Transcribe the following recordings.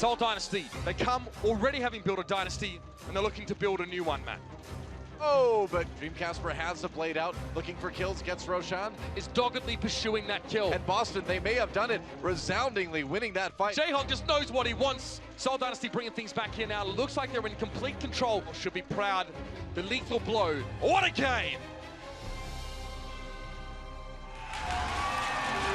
Seoul Dynasty, they come already having built a dynasty, and they're looking to build a new one, Matt. Oh, but Dreamcasper has the blade out, looking for kills against Roshan. Is doggedly pursuing that kill. And Boston, they may have done it, resoundingly winning that fight. Jaehong just knows what he wants. Seoul Dynasty bringing things back here now. Looks like they're in complete control. Should be proud. The lethal blow. What a game!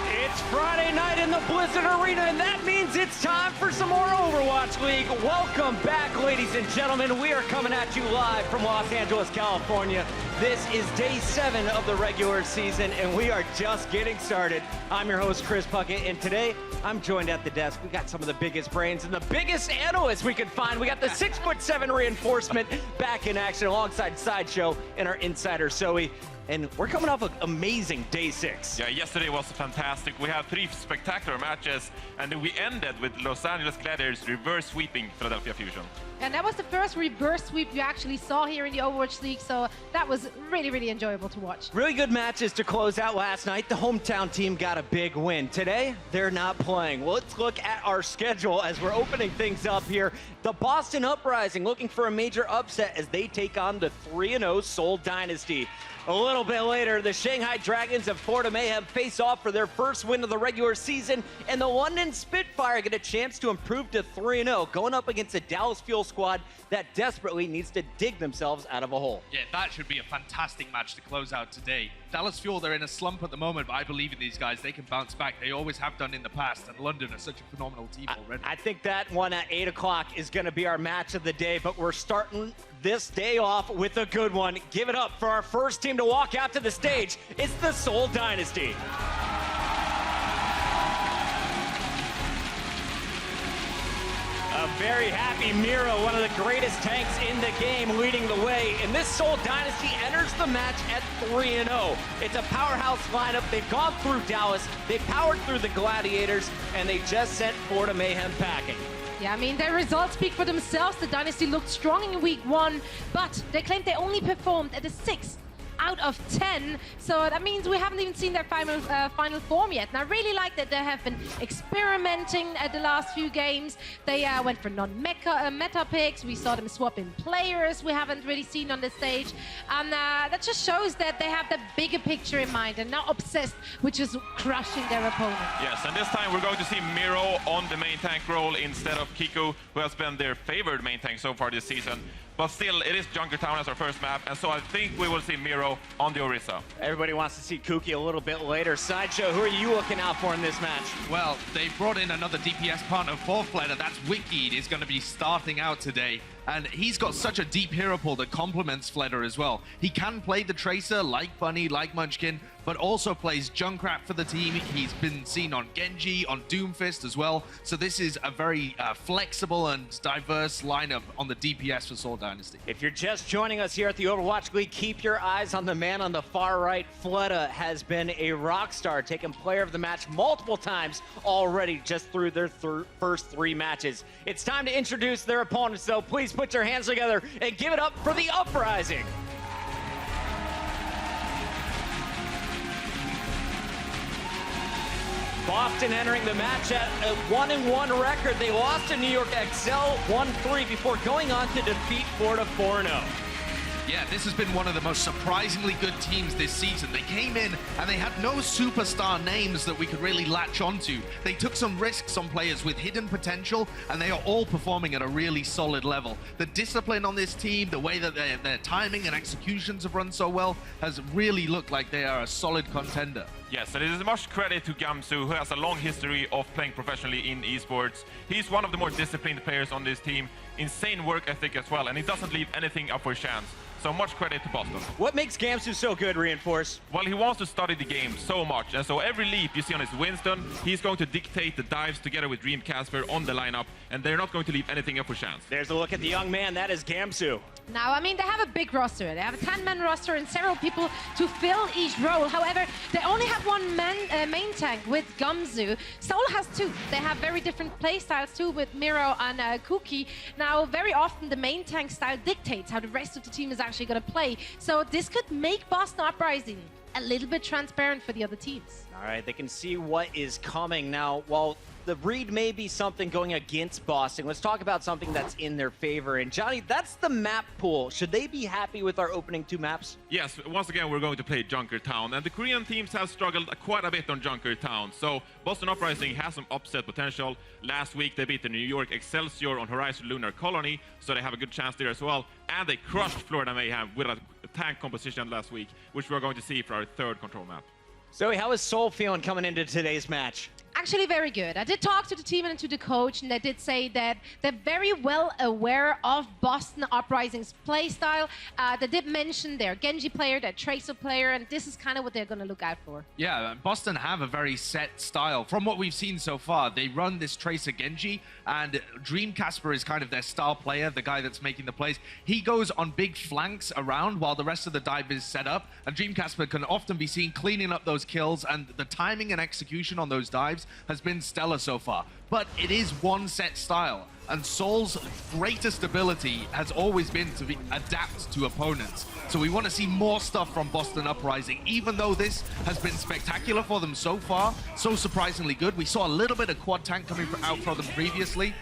It's Friday night in the Blizzard Arena, and that means it's time for some more Overwatch League. Welcome back, ladies and gentlemen. We are coming at you live from Los Angeles, California. This is day 7 of the regular season, and we are just getting started. I'm your host, Chris Puckett, and today I'm joined at the desk. We got some of the biggest brains and the biggest analysts we could find. We got the 6'7" reinforcement back in action alongside Sideshow and our insider, Zoe. And we're coming off an amazing day 6. Yeah, yesterday was fantastic. We had 3 spectacular matches, and then we ended with Los Angeles Gladiators reverse sweeping Philadelphia Fusion. And that was the first reverse sweep you actually saw here in the Overwatch League, so that was really, really enjoyable to watch. Really good matches to close out last night. The hometown team got a big win. Today, they're not playing. Well, let's look at our schedule as we're opening things up here. The Boston Uprising looking for a major upset as they take on the 3-0 Seoul Dynasty. A little bit later, the Shanghai Dragons of Florida Mayhem face off for their first win of the regular season, and the London Spitfire get a chance to improve to 3-0, going up against a Dallas Fuel squad that desperately needs to dig themselves out of a hole. Yeah, that should be a fantastic match to close out today. Dallas Fuel, they're in a slump at the moment, but I believe in these guys. They can bounce back. They always have done in the past, and London are such a phenomenal team already. I think that one at 8 o'clock is going to be our match of the day, but we're starting this day off with a good one. Give it up for our first team to walk out to the stage. It's the Seoul Dynasty. A very happy Miro, one of the greatest tanks in the game, leading the way. And this Seoul Dynasty enters the match at 3-0. It's a powerhouse lineup. They've gone through Dallas, they powered through the Gladiators, and they just sent Florida Mayhem packing. Yeah, I mean, their results speak for themselves. The Dynasty looked strong in week 1, but they claimed they only performed at a 6 out of 10, so that means we haven't even seen their final form yet. And I really like that they have been experimenting at the last few games. They went for non-meta picks. We saw them swap in players we haven't really seen on the stage, and that just shows that they have the bigger picture in mind and not obsessed with just crushing their opponent. Yes, and this time we're going to see Miro on the main tank role instead of Kiku, who has been their favored main tank so far this season. But still, it is Junkertown as our first map, and so I think we will see Miro on the Orisa. Everybody wants to see Kuki a little bit later. Sideshow, who are you looking out for in this match? Well, they brought in another DPS partner for Fleder. That's Wiki is going to be starting out today. And he's got such a deep hero pool that complements Fleder as well. He can play the Tracer like Bunny, like Munchkin, but also plays Junkrat for the team. He's been seen on Genji, on Doomfist as well. So this is a very flexible and diverse lineup on the DPS for Seoul Dynasty. If you're just joining us here at the Overwatch League, keep your eyes on the man on the far right. Fleda has been a rock star, taking player of the match multiple times already just through their first 3 matches. It's time to introduce their opponents, though. Please put your hands together and give it up for the Uprising. Boston entering the match at a 1-1 record. They lost to New York XL 1-3 before going on to defeat Florida 4-0. Yeah, this has been one of the most surprisingly good teams this season. They came in and they had no superstar names that we could really latch onto. They took some risks on players with hidden potential, and they are all performing at a really solid level. The discipline on this team, the way that their timing and executions have run so well, has really looked like they are a solid contender. Yes, and it is much credit to Gamsu, who has a long history of playing professionally in esports. He's one of the more disciplined players on this team. Insane work ethic as well, and he doesn't leave anything up for chance. So much credit to Boston. What makes Gamsu so good, Reinforce? Well, he wants to study the game so much, and so every leap you see on his Winston, he's going to dictate the dives together with Dreamcasper on the lineup, and they're not going to leave anything up for chance. There's a look at the young man. That is Gamsu. Now, I mean, they have a big roster. They have a 10-man roster and several people to fill each role. However, they only have one main tank with Gamsu. Seoul has 2. They have very different play styles too, with Miro and Kuki. Now, very often the main tank style dictates how the rest of the team is actually going to play. So this could make Boston Uprising a little bit transparent for the other teams. All right, they can see what is coming now. Well, the read may be something going against Boston. Let's talk about something that's in their favor. And Johnny, that's the map pool. Should they be happy with our opening 2 maps? Yes, once again, we're going to play Junkertown, and the Korean teams have struggled quite a bit on Junkertown. So Boston Uprising has some upset potential. Last week, they beat the New York Excelsior on Horizon Lunar Colony, so they have a good chance there as well. And they crushed Florida Mayhem with a tank composition last week, which we're going to see for our 3rd control map. Zoe, how is Seoul feeling coming into today's match? Actually very good. I did talk to the team and to the coach, and they did say that they're very well aware of Boston Uprising's play style. They did mention their Genji player, their Tracer player, and this is kind of what they're going to look out for. Yeah, Boston have a very set style. From what we've seen so far, they run this Tracer Genji, and Dream Casper is kind of their star player, the guy that's making the plays. He goes on big flanks around while the rest of the dive is set up, and Dream Casper can often be seen cleaning up those kills, and the timing and execution on those dives has been stellar so far. But it is one set style, and Seoul's greatest ability has always been to adapt to opponents. So we want to see more stuff from Boston Uprising. Even though this has been spectacular for them so far, so surprisingly good. We saw a little bit of quad tank coming out for them previously.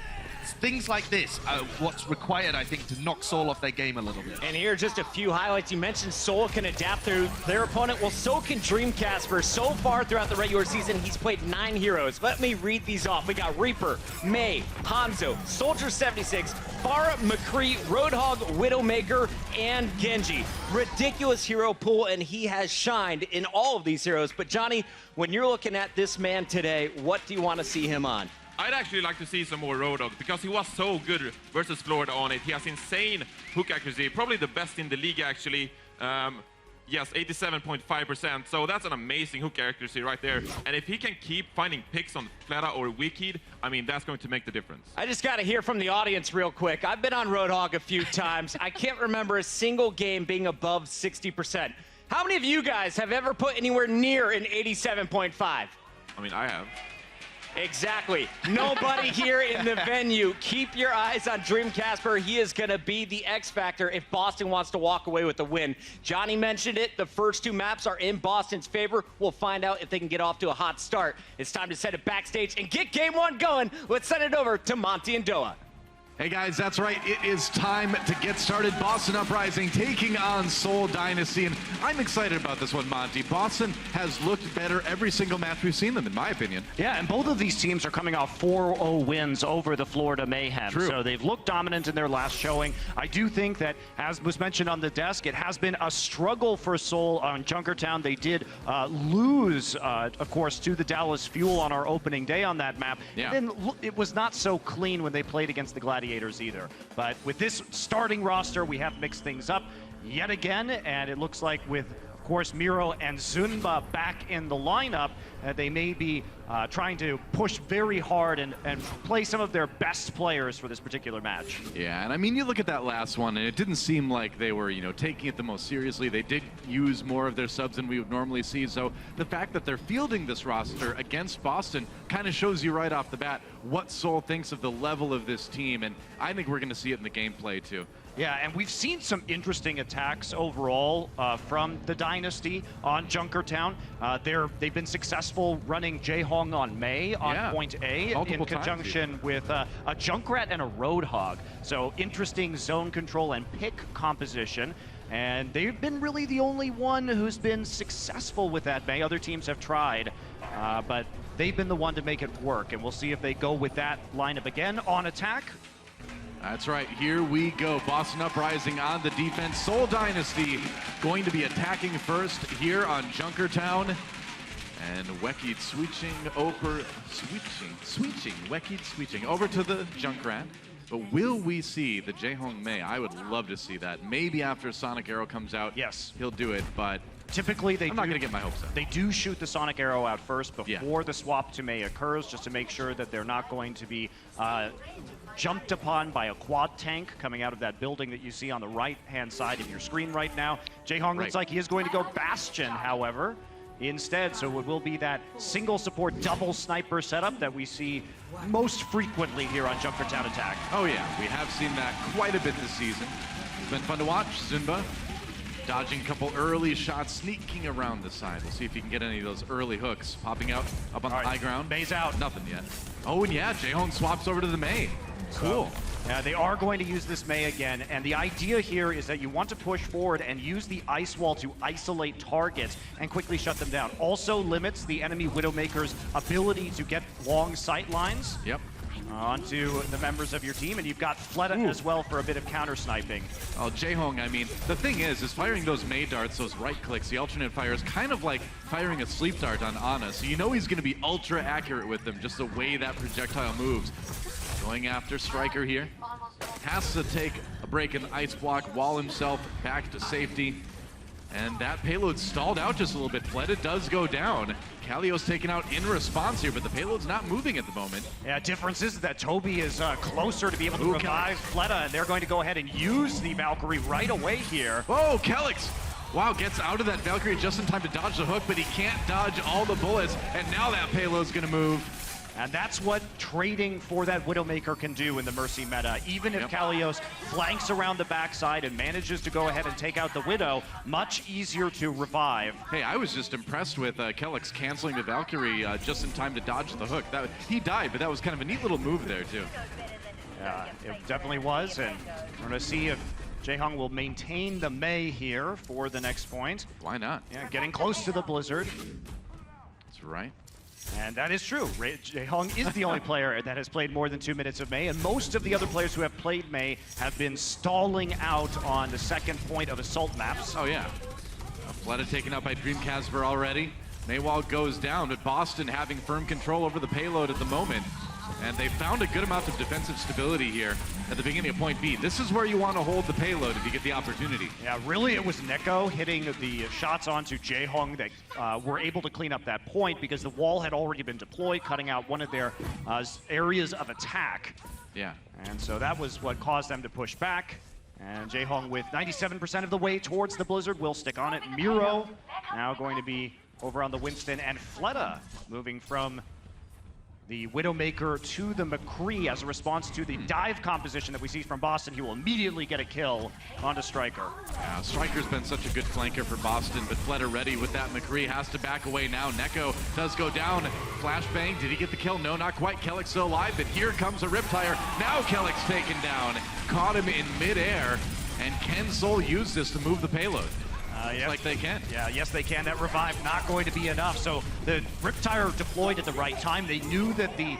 Things like this are what's required, I think, to knock Seoul off their game a little bit. And here are just a few highlights. You mentioned Seoul can adapt to their opponent. Well, so can Dream Casper. So far throughout the regular season, he's played 9 heroes. Let me read these off. We got Reaper, Mei, Hanzo, Soldier 76, Pharah, McCree, Roadhog, Widowmaker, and Genji. Ridiculous hero pool, and he has shined in all of these heroes. But Johnny, when you're looking at this man today, what do you want to see him on? I'd actually like to see some more Roadhog because he was so good versus Florida on it. He has insane hook accuracy, probably the best in the league actually. Yes, 87.5%, so that's an amazing hook accuracy right there. And if he can keep finding picks on Fleta or Wicked, I mean, that's going to make the difference. I just got to hear from the audience real quick. I've been on Roadhog a few times. I can't remember a single game being above 60%. How many of you guys have ever put anywhere near an 87.5? I mean, I have. Exactly. Nobody here in the venue. Keep your eyes on Dream Casper. He is going to be the X factor if Boston wants to walk away with the win. Johnny mentioned it. The first 2 maps are in Boston's favor. We'll find out if they can get off to a hot start. It's time to send it backstage and get game 1 going. Let's send it over to Monty and Doa. Hey guys, that's right. It is time to get started. Boston Uprising taking on Seoul Dynasty, and I'm excited about this one, Monty. Boston has looked better every single match we've seen them, in my opinion. Yeah, and both of these teams are coming off 4-0 wins over the Florida Mayhem. True. So they've looked dominant in their last showing. I do think that, as was mentioned on the desk, it has been a struggle for Seoul on Junkertown. They did lose, of course, to the Dallas Fuel on our opening day on that map. Yeah. And then it was not so clean when they played against the Gladiators either. But with this starting roster, we have mixed things up yet again, and it looks like with, of course, Miro and Zunba back in the lineup, they may be trying to push very hard and play some of their best players for this particular match. Yeah, and I mean, you look at that last one, and it didn't seem like they were, taking it the most seriously. They did use more of their subs than we would normally see. So the fact that they're fielding this roster against Boston kind of shows you right off the bat what Seoul thinks of the level of this team, and I think we're going to see it in the gameplay too. Yeah, and we've seen some interesting attacks overall from the Dynasty on Junkertown. They've been successful running Jaehong on Mei on point A in conjunction with a Junkrat and a Roadhog. So interesting zone control and pick composition. And they've been really the only one who's been successful with that Mei. Other teams have tried, but they've been the one to make it work. And we'll see if they go with that lineup again on attack. That's right, here we go. Boston Uprising on the defense. Seoul Dynasty going to be attacking first here on Junkertown. And Wekid switching over to the Junkrat. But will we see the Jaehong Mei? I would love to see that. Maybe after Sonic Arrow comes out, yes, he'll do it, but typically I'm not going to get my hopes up. They do shoot the Sonic Arrow out first before the swap to Mei occurs, just to make sure that they're not going to be jumped upon by a quad tank coming out of that building that you see on the right-hand side of your screen right now. Jaehong looks like he is going to go Bastion, however, instead. So it will be that single support double sniper setup that we see most frequently here on Junkertown Attack. Oh yeah, we have seen that quite a bit this season. It's been fun to watch. Zunba Dodging a couple early shots, sneaking around the side. We'll see if he can get any of those early hooks. Popping out up on the high ground. May's out. Nothing yet. Oh, and yeah, Jaehong swaps over to the Mei. Cool. They are going to use this Mei again, and the idea here is that you want to push forward and use the ice wall to isolate targets and quickly shut them down. Also limits the enemy Widowmaker's ability to get long sight lines. Yep. Onto the members of your team, and you've got Fleta as well for a bit of counter sniping. Oh, Jaehong, I mean, the thing is firing those Mei darts, those right clicks, the alternate fire is kind of like firing a sleep dart on Ana. So you know he's going to be ultra accurate with them, just the way that projectile moves. Going after Striker here. Has to take a break in the ice block, wall himself back to safety. And that payload stalled out just a little bit. Fleta does go down. Kalio's taken out in response here, but the payload's not moving at the moment. Yeah, difference is that Toby is closer to be able to revive Fleta, and they're going to go ahead and use the Valkyrie right away here. Oh, Kelix! Wow, gets out of that Valkyrie just in time to dodge the hook, but he can't dodge all the bullets, and now that payload's gonna move. And that's what trading for that Widowmaker can do in the Mercy meta. Even if Kalios flanks around the backside and manages to go ahead and take out the Widow, much easier to revive. Hey, I was just impressed with Kelix canceling the Valkyrie just in time to dodge the hook. He died, but that was kind of a neat little move there, too. Yeah, it definitely was, and we're going to see if Jaehong will maintain the Mei here for the next point. Why not? Yeah, getting close to the Blizzard. That's right. And that is true. Jaehong is the only player that has played more than 2 minutes of Mei, and most of the other players who have played Mei have been stalling out on the second point of assault maps. Oh, yeah. Fleta taken out by Dreamcasper already. Maywall goes down, but Boston having firm control over the payload at the moment. And they found a good amount of defensive stability here at the beginning of point B. This is where you want to hold the payload if you get the opportunity. Yeah, really it was Neko hitting the shots onto Jaehong that were able to clean up that point because the wall had already been deployed, cutting out one of their areas of attack. Yeah. And so that was what caused them to push back. And Jaehong with 97% of the way towards the Blizzard will stick on it. Miro now going to be over on the Winston, and Fleta moving from the Widowmaker to the McCree as a response to the dive composition that we see from Boston. He will immediately get a kill onto Striker. Yeah, Striker's been such a good flanker for Boston, but Fleta ready with that. McCree has to back away now. Neko does go down. Flashbang, did he get the kill? No, not quite. Kelix still alive, but here comes a Riptire. Now Kelix taken down. Caught him in midair, and can Seoul use this to move the payload? Yes. Like they can. Yeah, yes they can. That revive not going to be enough. So the Riptire deployed at the right time. They knew that the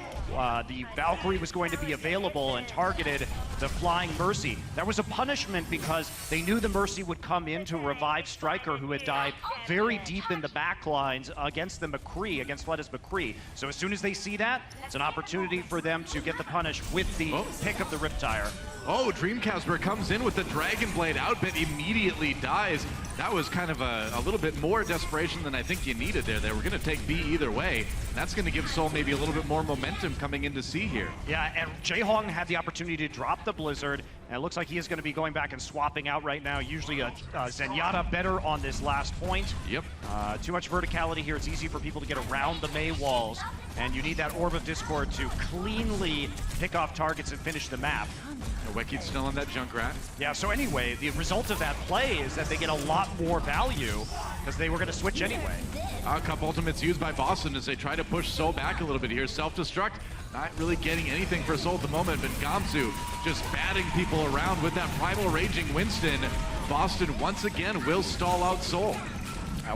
Valkyrie was going to be available and targeted the Flying Mercy. That was a punishment because they knew the Mercy would come in to revive Striker, who had died very deep in the back lines against the McCree, against Fleta's McCree. So as soon as they see that, it's an opportunity for them to get the punish with the pick of the Riptire. Oh, Dreamcasper comes in with the Dragon Blade out, but immediately dies. That was kind of a little bit more desperation than I think you needed there. They were going to take B either way. That's going to give Seoul maybe a little bit more momentum coming into C here. Yeah, and Jaehong had the opportunity to drop the Blizzard, and it looks like he is going to be going back and swapping out right now. Usually a Zenyatta better on this last point. Yep. Too much verticality here. It's easy for people to get around the Mei walls, and you need that Orb of Discord to cleanly pick off targets and finish the map. Wiki's still on that Junkrat. Yeah, so anyway, the result of that play is that they get a lot more value because they were going to switch anyway. A couple ultimates used by Boston as they try to push Seoul back a little bit here. Self-destruct, not really getting anything for Seoul at the moment, but Gamsu just batting people around with that Primal Raging Winston. Boston once again will stall out Seoul.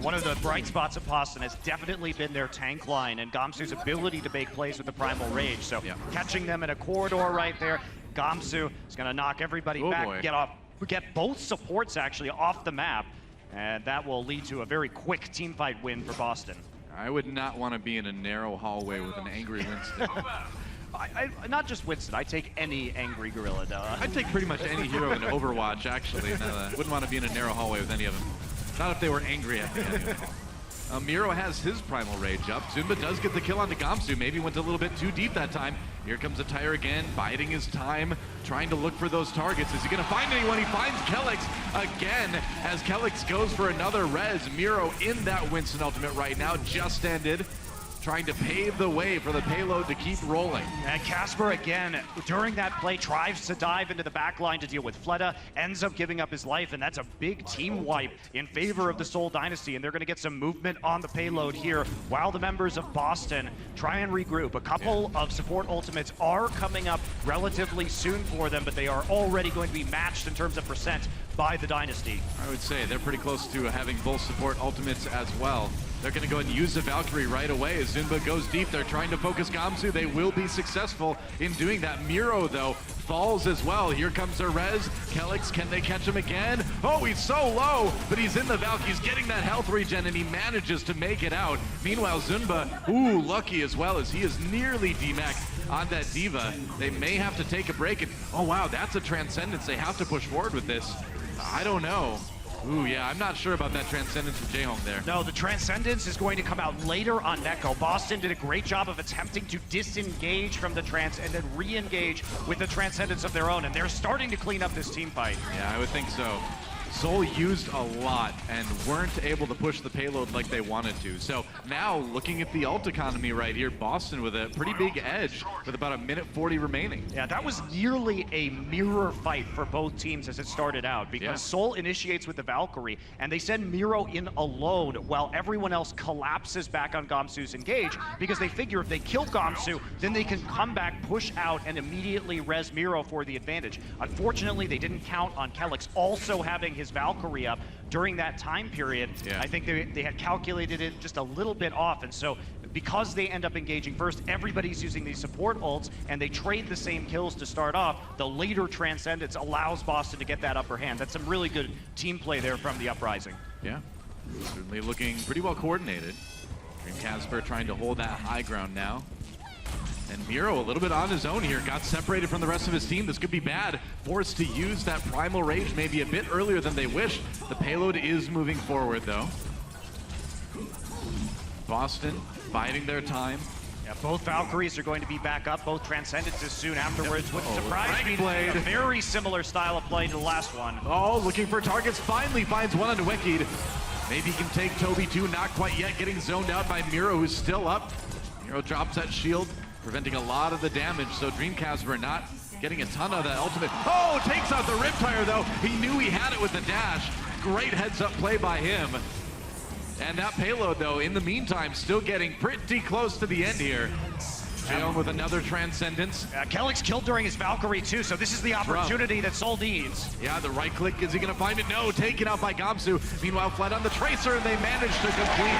One of the bright spots of Boston has definitely been their tank line and Gamsu's ability to make plays with the Primal Rage. So catching them in a corridor right there, Gamsu is going to knock everybody back, boy. get both supports actually off the map, and that will lead to a very quick teamfight win for Boston. I would not want to be in a narrow hallway with an angry Winston. Not just Winston, I take any angry gorilla. I'd take pretty much any hero in Overwatch, actually. Wouldn't want to be in a narrow hallway with any of them. Not if they were angry at me. Anyway. Miro has his Primal Rage up. Zunba does get the kill onto Gamsu. Maybe went a little bit too deep that time. Here comes the Tire again, biding his time, trying to look for those targets. Is he going to find anyone? He finds Kelix again as Kelix goes for another res. Miro in that Winston ultimate right now, just ended. trying to pave the way for the payload to keep rolling. And Casper, again, during that play, tries to dive into the back line to deal with Fleta, ends up giving up his life, and that's a big team wipe in favor of the Seoul Dynasty, and they're going to get some movement on the payload here while the members of Boston try and regroup. A couple of support ultimates are coming up relatively soon for them, but they are already going to be matched in terms of percent by the Dynasty. I would say they're pretty close to having both support ultimates as well. They're going to go ahead and use the Valkyrie right away as Zunba goes deep. They're trying to focus Gamsu. They will be successful in doing that. Miro, though, falls as well. Here comes their res. Kelix, can they catch him again? Oh, he's so low, but he's in the Valk. He's getting that health regen, and he manages to make it out. Meanwhile, Zunba, ooh, lucky as well, as he is nearly demeched on that Diva. They may have to take a break. And oh, wow, that's a Transcendence. They have to push forward with this. I don't know. Ooh, yeah, I'm not sure about that Transcendence from Jaehong there. No, the Transcendence is going to come out later on Neko. Boston did a great job of attempting to disengage from the Trans and then re-engage with the Transcendence of their own, and they're starting to clean up this team fight. Yeah, I would think so. Seoul used a lot and weren't able to push the payload like they wanted to. So now, looking at the ult economy right here, Boston with a pretty big edge with about a minute 40 remaining. Yeah, that was nearly a mirror fight for both teams as it started out, because Seoul initiates with the Valkyrie, and they send Miro in alone while everyone else collapses back on Gamsu's engage, because they figure if they kill Gamsu, then they can come back, push out, and immediately res Miro for the advantage. Unfortunately, they didn't count on Kelix also having his Valkyrie up during that time period. I think they had calculated it just a little bit off, and so because they end up engaging first, everybody's using these support ults, and they trade the same kills to start off. The later Transcendence allows Boston to get that upper hand. That's some really good team play there from the Uprising. Yeah, certainly looking pretty well coordinated. Casper trying to hold that high ground now. And Miro a little bit on his own here, got separated from the rest of his team. This could be bad. Forced to use that Primal Rage maybe a bit earlier than they wished. The payload is moving forward though. Boston biding their time. Yeah, both Valkyries are going to be back up, both Transcendences soon afterwards, which surprised me. Blade. A very similar style of play to the last one. Oh, looking for targets, finally finds one on Wicked. Maybe he can take Toby too, not quite yet, getting zoned out by Miro, who's still up. Miro drops that shield, preventing a lot of the damage, so Dreamcasper not getting a ton of that ultimate. Oh, takes out the Riptire though. He knew he had it with the dash. Great heads up play by him. And that payload though, in the meantime, still getting pretty close to the end here. Jaehong with another Transcendence. Kelix killed during his Valkyrie too, so this is the opportunity that Seoul needs. Yeah, the right click, is he gonna find it? No, taken out by Gamsu. Meanwhile, Fled on the Tracer, and they manage to complete,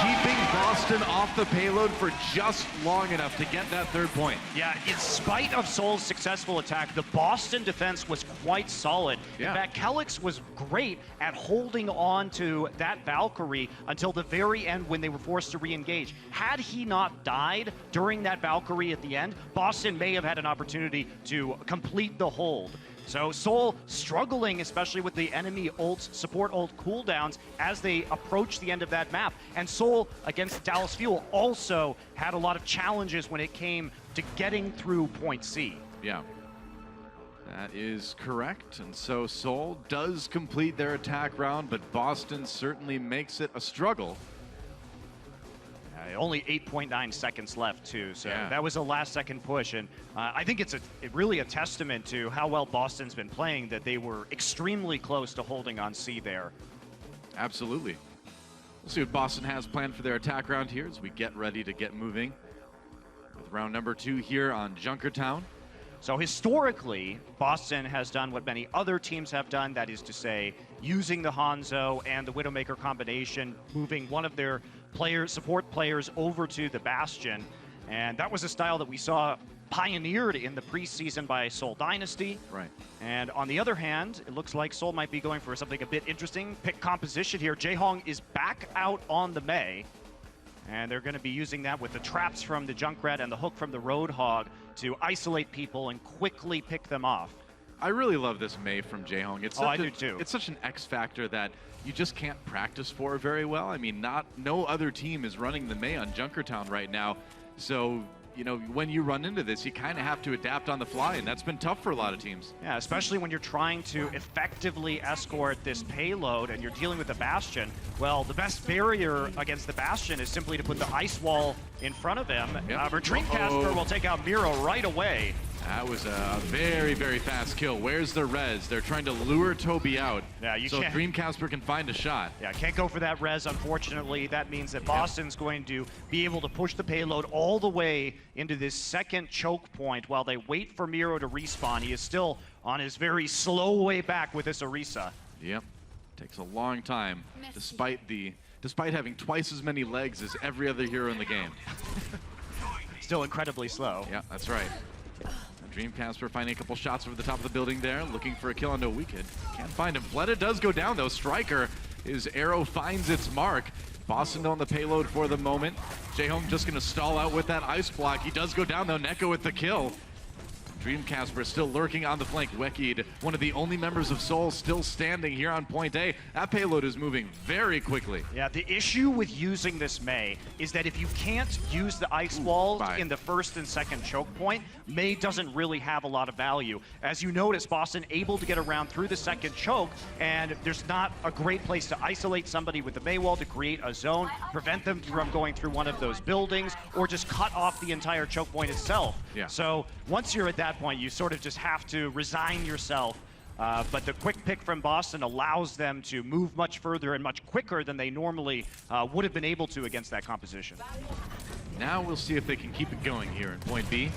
keeping Boston off the payload for just long enough to get that third point. Yeah, in spite of Seoul's successful attack, the Boston defense was quite solid. In fact, Kelix was great at holding on to that Valkyrie until the very end when they were forced to re-engage. Had he not died during that Valkyrie at the end, Boston may have had an opportunity to complete the hold. So Seoul struggling, especially with the enemy ults, support ult cooldowns as they approach the end of that map. And Seoul against Dallas Fuel also had a lot of challenges when it came to getting through point C. Yeah, that is correct. And so Seoul does complete their attack round, but Boston certainly makes it a struggle. Only 8.9 seconds left too, so that was a last-second push, and I think it's really a testament to how well Boston's been playing that they were extremely close to holding on C there. Absolutely. We'll see what Boston has planned for their attack round here as we get ready to get moving with round number 2 here on Junkertown. So historically, Boston has done what many other teams have done, that is to say, using the Hanzo and the Widowmaker combination, moving one of their support players over to the Bastion. And that was a style that we saw pioneered in the preseason by Seoul Dynasty. Right. And on the other hand, it looks like Seoul might be going for something a bit interesting. Pick composition here. Jaehong is back out on the Mei. And they're going to be using that with the traps from the Junkrat and the hook from the Roadhog to isolate people and quickly pick them off. I really love this Mei from Jaehong. I do too. It's such an X factor that you just can't practice for very well. I mean, no other team is running the Mei on Junkertown right now. So you know, when you run into this, you kind of have to adapt on the fly, and that's been tough for a lot of teams. Yeah, especially when you're trying to effectively escort this payload and you're dealing with the Bastion. Well, the best barrier against the Bastion is simply to put the ice wall in front of him. Yep. Dreamcasper will take out Miro right away. That was a very, very fast kill. Where's the res? They're trying to lure Toby out. Yeah, you so can't. Dreamcasper can find a shot. Yeah, can't go for that res, unfortunately. That means that Boston's going to be able to push the payload all the way into this second choke point while they wait for Miro to respawn. He is still on his very slow way back with this Orisa. Yep, takes a long time, despite having twice as many legs as every other hero in the game. Still incredibly slow. Yeah, that's right. Dreamcasper finding a couple shots over the top of the building there, looking for a kill on No Wicked. Can't find him. Fleta does go down though. Striker, his arrow finds its mark. Boston on the payload for the moment. Jaehong just gonna stall out with that ice block. He does go down though. Neko with the kill. Dreamcasper still lurking on the flank. Wekid, one of the only members of Seoul still standing here on point A. That payload is moving very quickly. Yeah, the issue with using this Mei is that if you can't use the ice walls in the first and second choke point, Mei doesn't really have a lot of value. As you notice, Boston able to get around through the second choke, and there's not a great place to isolate somebody with the Mei wall to create a zone, prevent them from going through one of those buildings, or just cut off the entire choke point itself. Yeah. So once you're at that point, you sort of just have to resign yourself. But the quick pick from Boston allows them to move much further and much quicker than they normally would have been able to against that composition. Now we'll see if they can keep it going here in point B.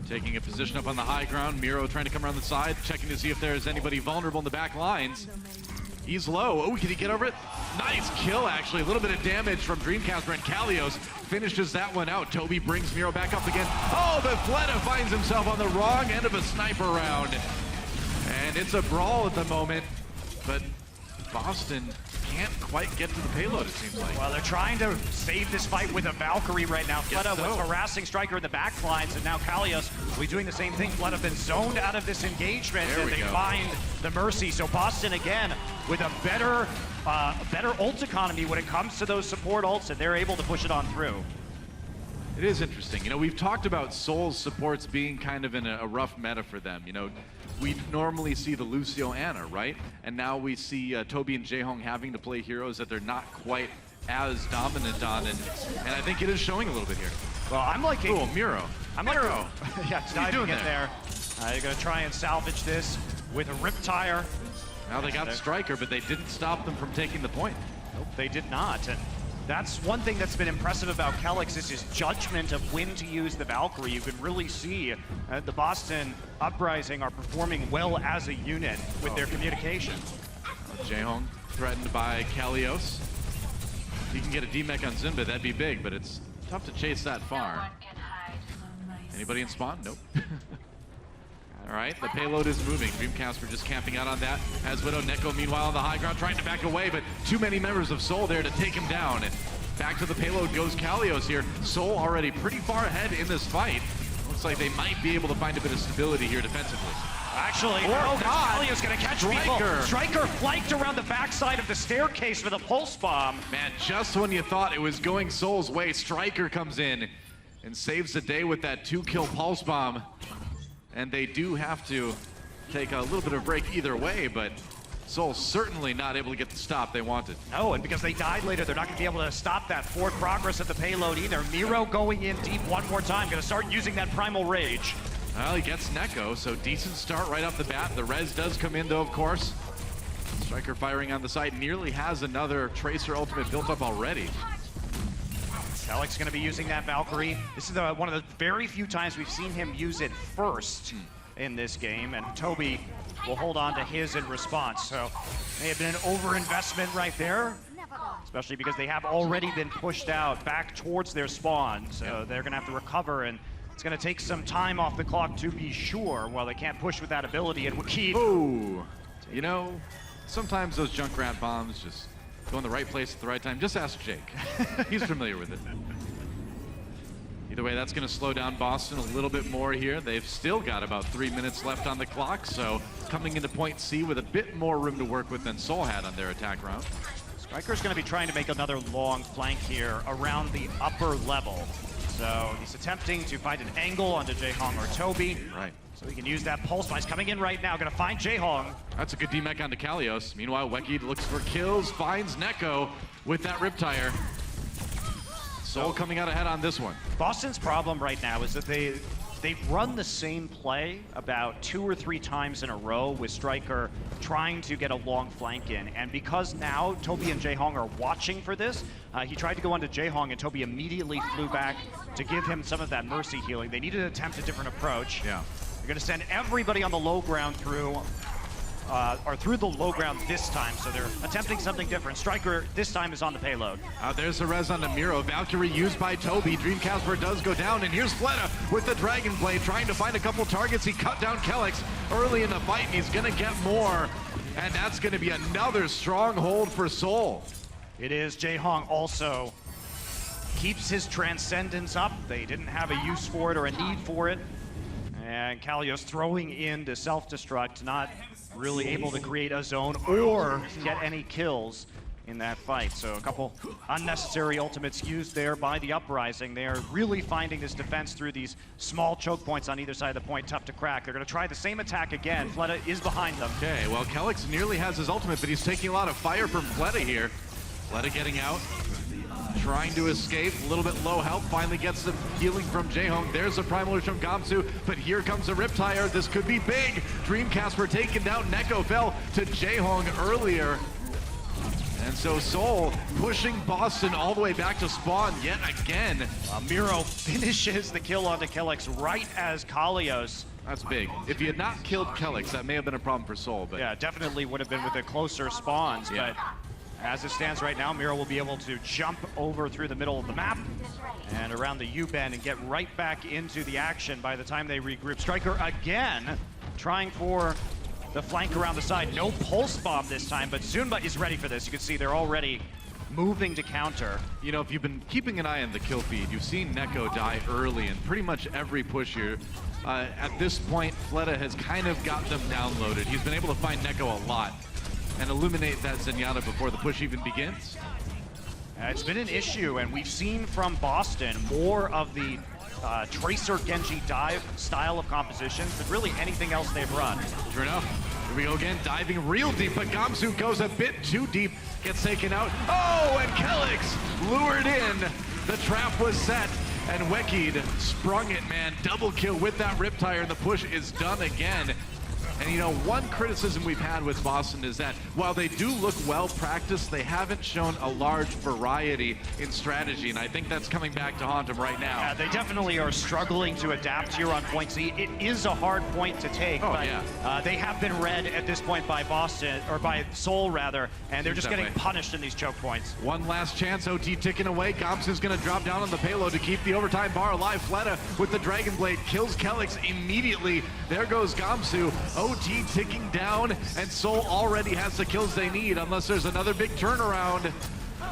Taking a position up on the high ground. Miro trying to come around the side, checking to see if there's anybody vulnerable in the back lines. He's low. Oh, can he get over it? Nice kill, actually. A little bit of damage from Dreamcasper, and Kalios finishes that one out. Toby brings Miro back up again. Oh, but Fleta finds himself on the wrong end of a sniper round. And it's a brawl at the moment, but Boston can't quite get to the payload, it seems like. Well, they're trying to save this fight with a Valkyrie right now. Fleta was harassing Striker in the back lines, and now Kalios will be doing the same thing. Fleta been zoned out of this engagement, and they find the Mercy. So Boston, again, with a better ult economy when it comes to those support ults, and they're able to push it on through. It is interesting. You know, we've talked about Seoul's supports being kind of in a rough meta for them. You know, we normally see the Lucio Ana, right? And now we see Toby and Jaehong having to play heroes that they're not quite as dominant on, and I think it is showing a little bit here. Well, I'm liking... Oh, Miro. Miro! Yeah, diving in there. They're going to try and salvage this with a Riptire. Now they got Striker, but they didn't stop them from taking the point. Nope, they did not. And that's one thing that's been impressive about Kelix is his judgment of when to use the Valkyrie. You can really see the Boston Uprising are performing well as a unit with their communication. Jaehong threatened by Kalios. If you can get a D-Mech on Zimba, that'd be big, but it's tough to chase that far. Anybody in spawn? Nope. All right, the payload is moving. Dreamcasper just camping out on that. Has Widow. Neko, meanwhile, on the high ground, trying to back away, but too many members of Seoul there to take him down. And back to the payload goes Kalios here. Seoul already pretty far ahead in this fight. Looks like they might be able to find a bit of stability here defensively. Actually, oh God, Kalios gonna catch people. Striker flanked around the backside of the staircase for the pulse bomb. Man, just when you thought it was going Seoul's way, Striker comes in and saves the day with that 2-kill pulse bomb. And they do have to take a little bit of a break either way, but Seoul certainly not able to get the stop they wanted. No, and because they died later, they're not going to be able to stop that forward progress of the payload either. Miro going in deep one more time, going to start using that Primal Rage. Well, he gets Neko, so decent start right off the bat. The res does come in, though, of course. Striker firing on the side, nearly has another Tracer ultimate built up already. Kelix going to be using that Valkyrie. This is one of the very few times we've seen him use it first in this game, and Toby will hold on to his in response. So may have been an overinvestment right there, especially because they have already been pushed out back towards their spawn. So they're going to have to recover, and it's going to take some time off the clock to be sure. Well, they can't push with that ability, and Wekid. Oh, you know, sometimes those Junkrat bombs just go in the right place at the right time. Just ask Jake. He's familiar with it. Either way, that's going to slow down Boston a little bit more here. They've still got about 3 minutes left on the clock, so coming into point C with a bit more room to work with than Seoul had on their attack round. Striker's going to be trying to make another long flank here around the upper level. So he's attempting to find an angle onto Jaehong or Toby. Right. So he can use that pulse. He's coming in right now, gonna find Jaehong. That's a good D-Mech onto Kalios. Meanwhile, Wekid looks for kills, finds Neko with that Riptire. Seoul coming out ahead on this one. Boston's problem right now is that they've run the same play about 2 or 3 times in a row with Striker trying to get a long flank in. And because now Toby and Jaehong are watching for this, he tried to go onto Jaehong and Toby immediately flew back to give him some of that mercy healing. They needed to attempt a different approach. Yeah. They're gonna send everybody on the low ground through the low ground this time, so they're attempting something different. Striker this time is on the payload. There's the res on the Miro. Valkyrie used by Toby. Dreamcasper does go down, and here's Fleta with the Dragon Blade trying to find a couple targets. He cut down Kellex early in the fight, and he's gonna get more. And that's gonna be another stronghold for Seoul. It is. Jaehong also keeps his Transcendence up. They didn't have a use for it or a need for it. And Kalios throwing in to self-destruct, not really able to create a zone or get any kills in that fight. So a couple unnecessary ultimates used there by the Uprising. They're really finding this defense through these small choke points on either side of the point, tough to crack. They're gonna try the same attack again. Fleta is behind them. Okay, well, Kellex nearly has his ultimate, but he's taking a lot of fire from Fleta here. Fleta getting out, trying to escape, a little bit low health, finally gets some healing from Jaehong. There's a Primal Urge from Gamsu, but here comes a Riptire. This could be big. Dreamcasper taken down. Neko fell to Jaehong earlier. And so Seoul pushing Boston all the way back to spawn yet again. Miro finishes the kill onto Kellex right as Kalios. That's big. If he had not killed Kellex, that may have been a problem for Seoul. But yeah, definitely would have been with the closer spawns. Yeah. But as it stands right now, Miro will be able to jump over through the middle of the map and around the U-bend and get right back into the action by the time they regroup. Striker again trying for the flank around the side. No pulse bomb this time, but Zunba is ready for this. You can see they're already moving to counter. You know, if you've been keeping an eye on the kill feed, you've seen Neko die early in pretty much every push here. At this point, Fleta has kind of got them downloaded. He's been able to find Neko a lot and illuminate that Zenyatta before the push even begins. It's been an issue, and we've seen from Boston more of the Tracer Genji dive style of compositions than really anything else they've run. True enough. Here we go again, diving real deep, but Gamsu goes a bit too deep, gets taken out. Oh, and Kellex lured in. The trap was set, and Wekid sprung it, man. Double kill with that Riptire, and the push is done again. And you know, one criticism we've had with Boston is that while they do look well practiced, they haven't shown a large variety in strategy, and I think that's coming back to haunt them right now. Yeah, they definitely are struggling to adapt here on point C. It is a hard point to take, but they have been read at this point by Boston, or by Seoul rather, and they're just getting punished in these choke points. One last chance, OT ticking away. Gamsu's gonna drop down on the payload to keep the overtime bar alive. Fleta with the Dragon Blade kills Kellex immediately. There goes Gamsu. OT ticking down, and Seoul already has the kills they need, unless there's another big turnaround.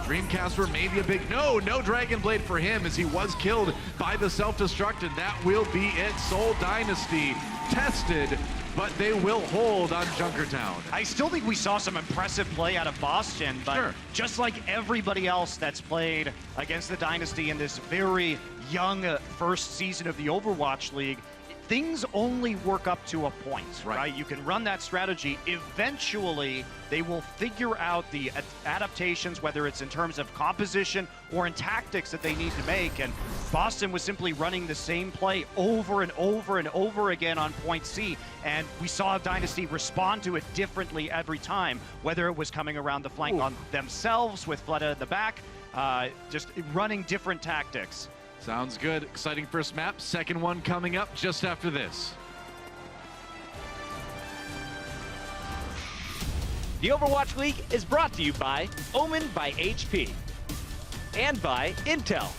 Dreamcasper maybe a big, no Dragon Blade for him, as he was killed by the self-destruct, and that will be it. Seoul Dynasty tested, but they will hold on Junkertown. I still think we saw some impressive play out of Boston, but just like everybody else that's played against the Dynasty in this very young first season of the Overwatch League, things only work up to a point, right? You can run that strategy. Eventually, they will figure out the adaptations, whether it's in terms of composition or in tactics that they need to make. And Boston was simply running the same play over and over and over again on point C. And we saw Dynasty respond to it differently every time, whether it was coming around the flank on themselves with Fleta in the back, just running different tactics. Sounds good. Exciting first map. Second one coming up just after this. The Overwatch League is brought to you by Omen by HP and by Intel.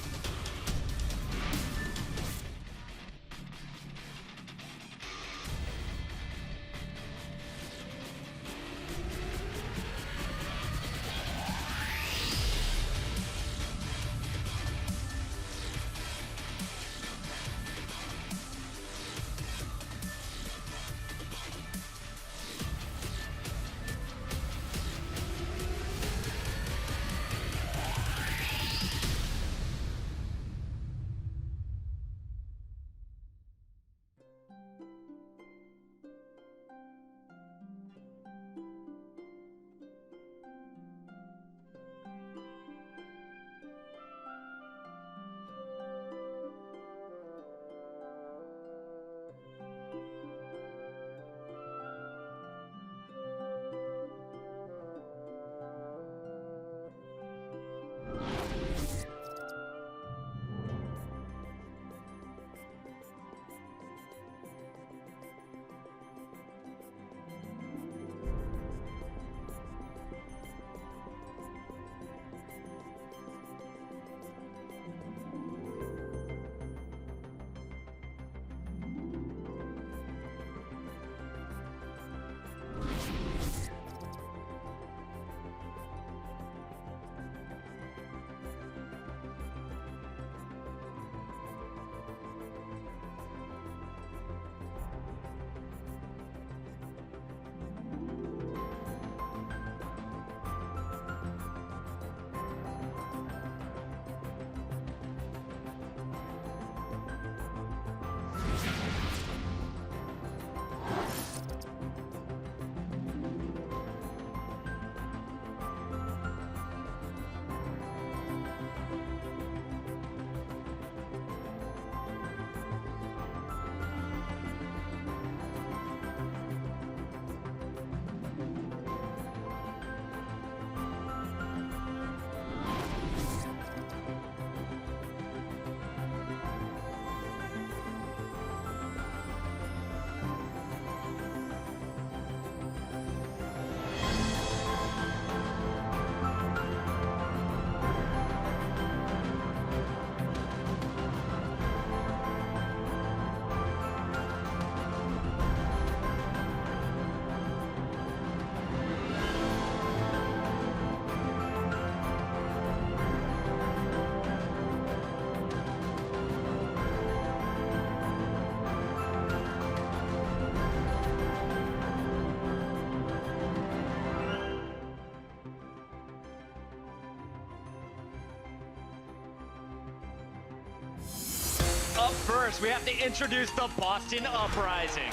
first, we have to introduce the Boston Uprising.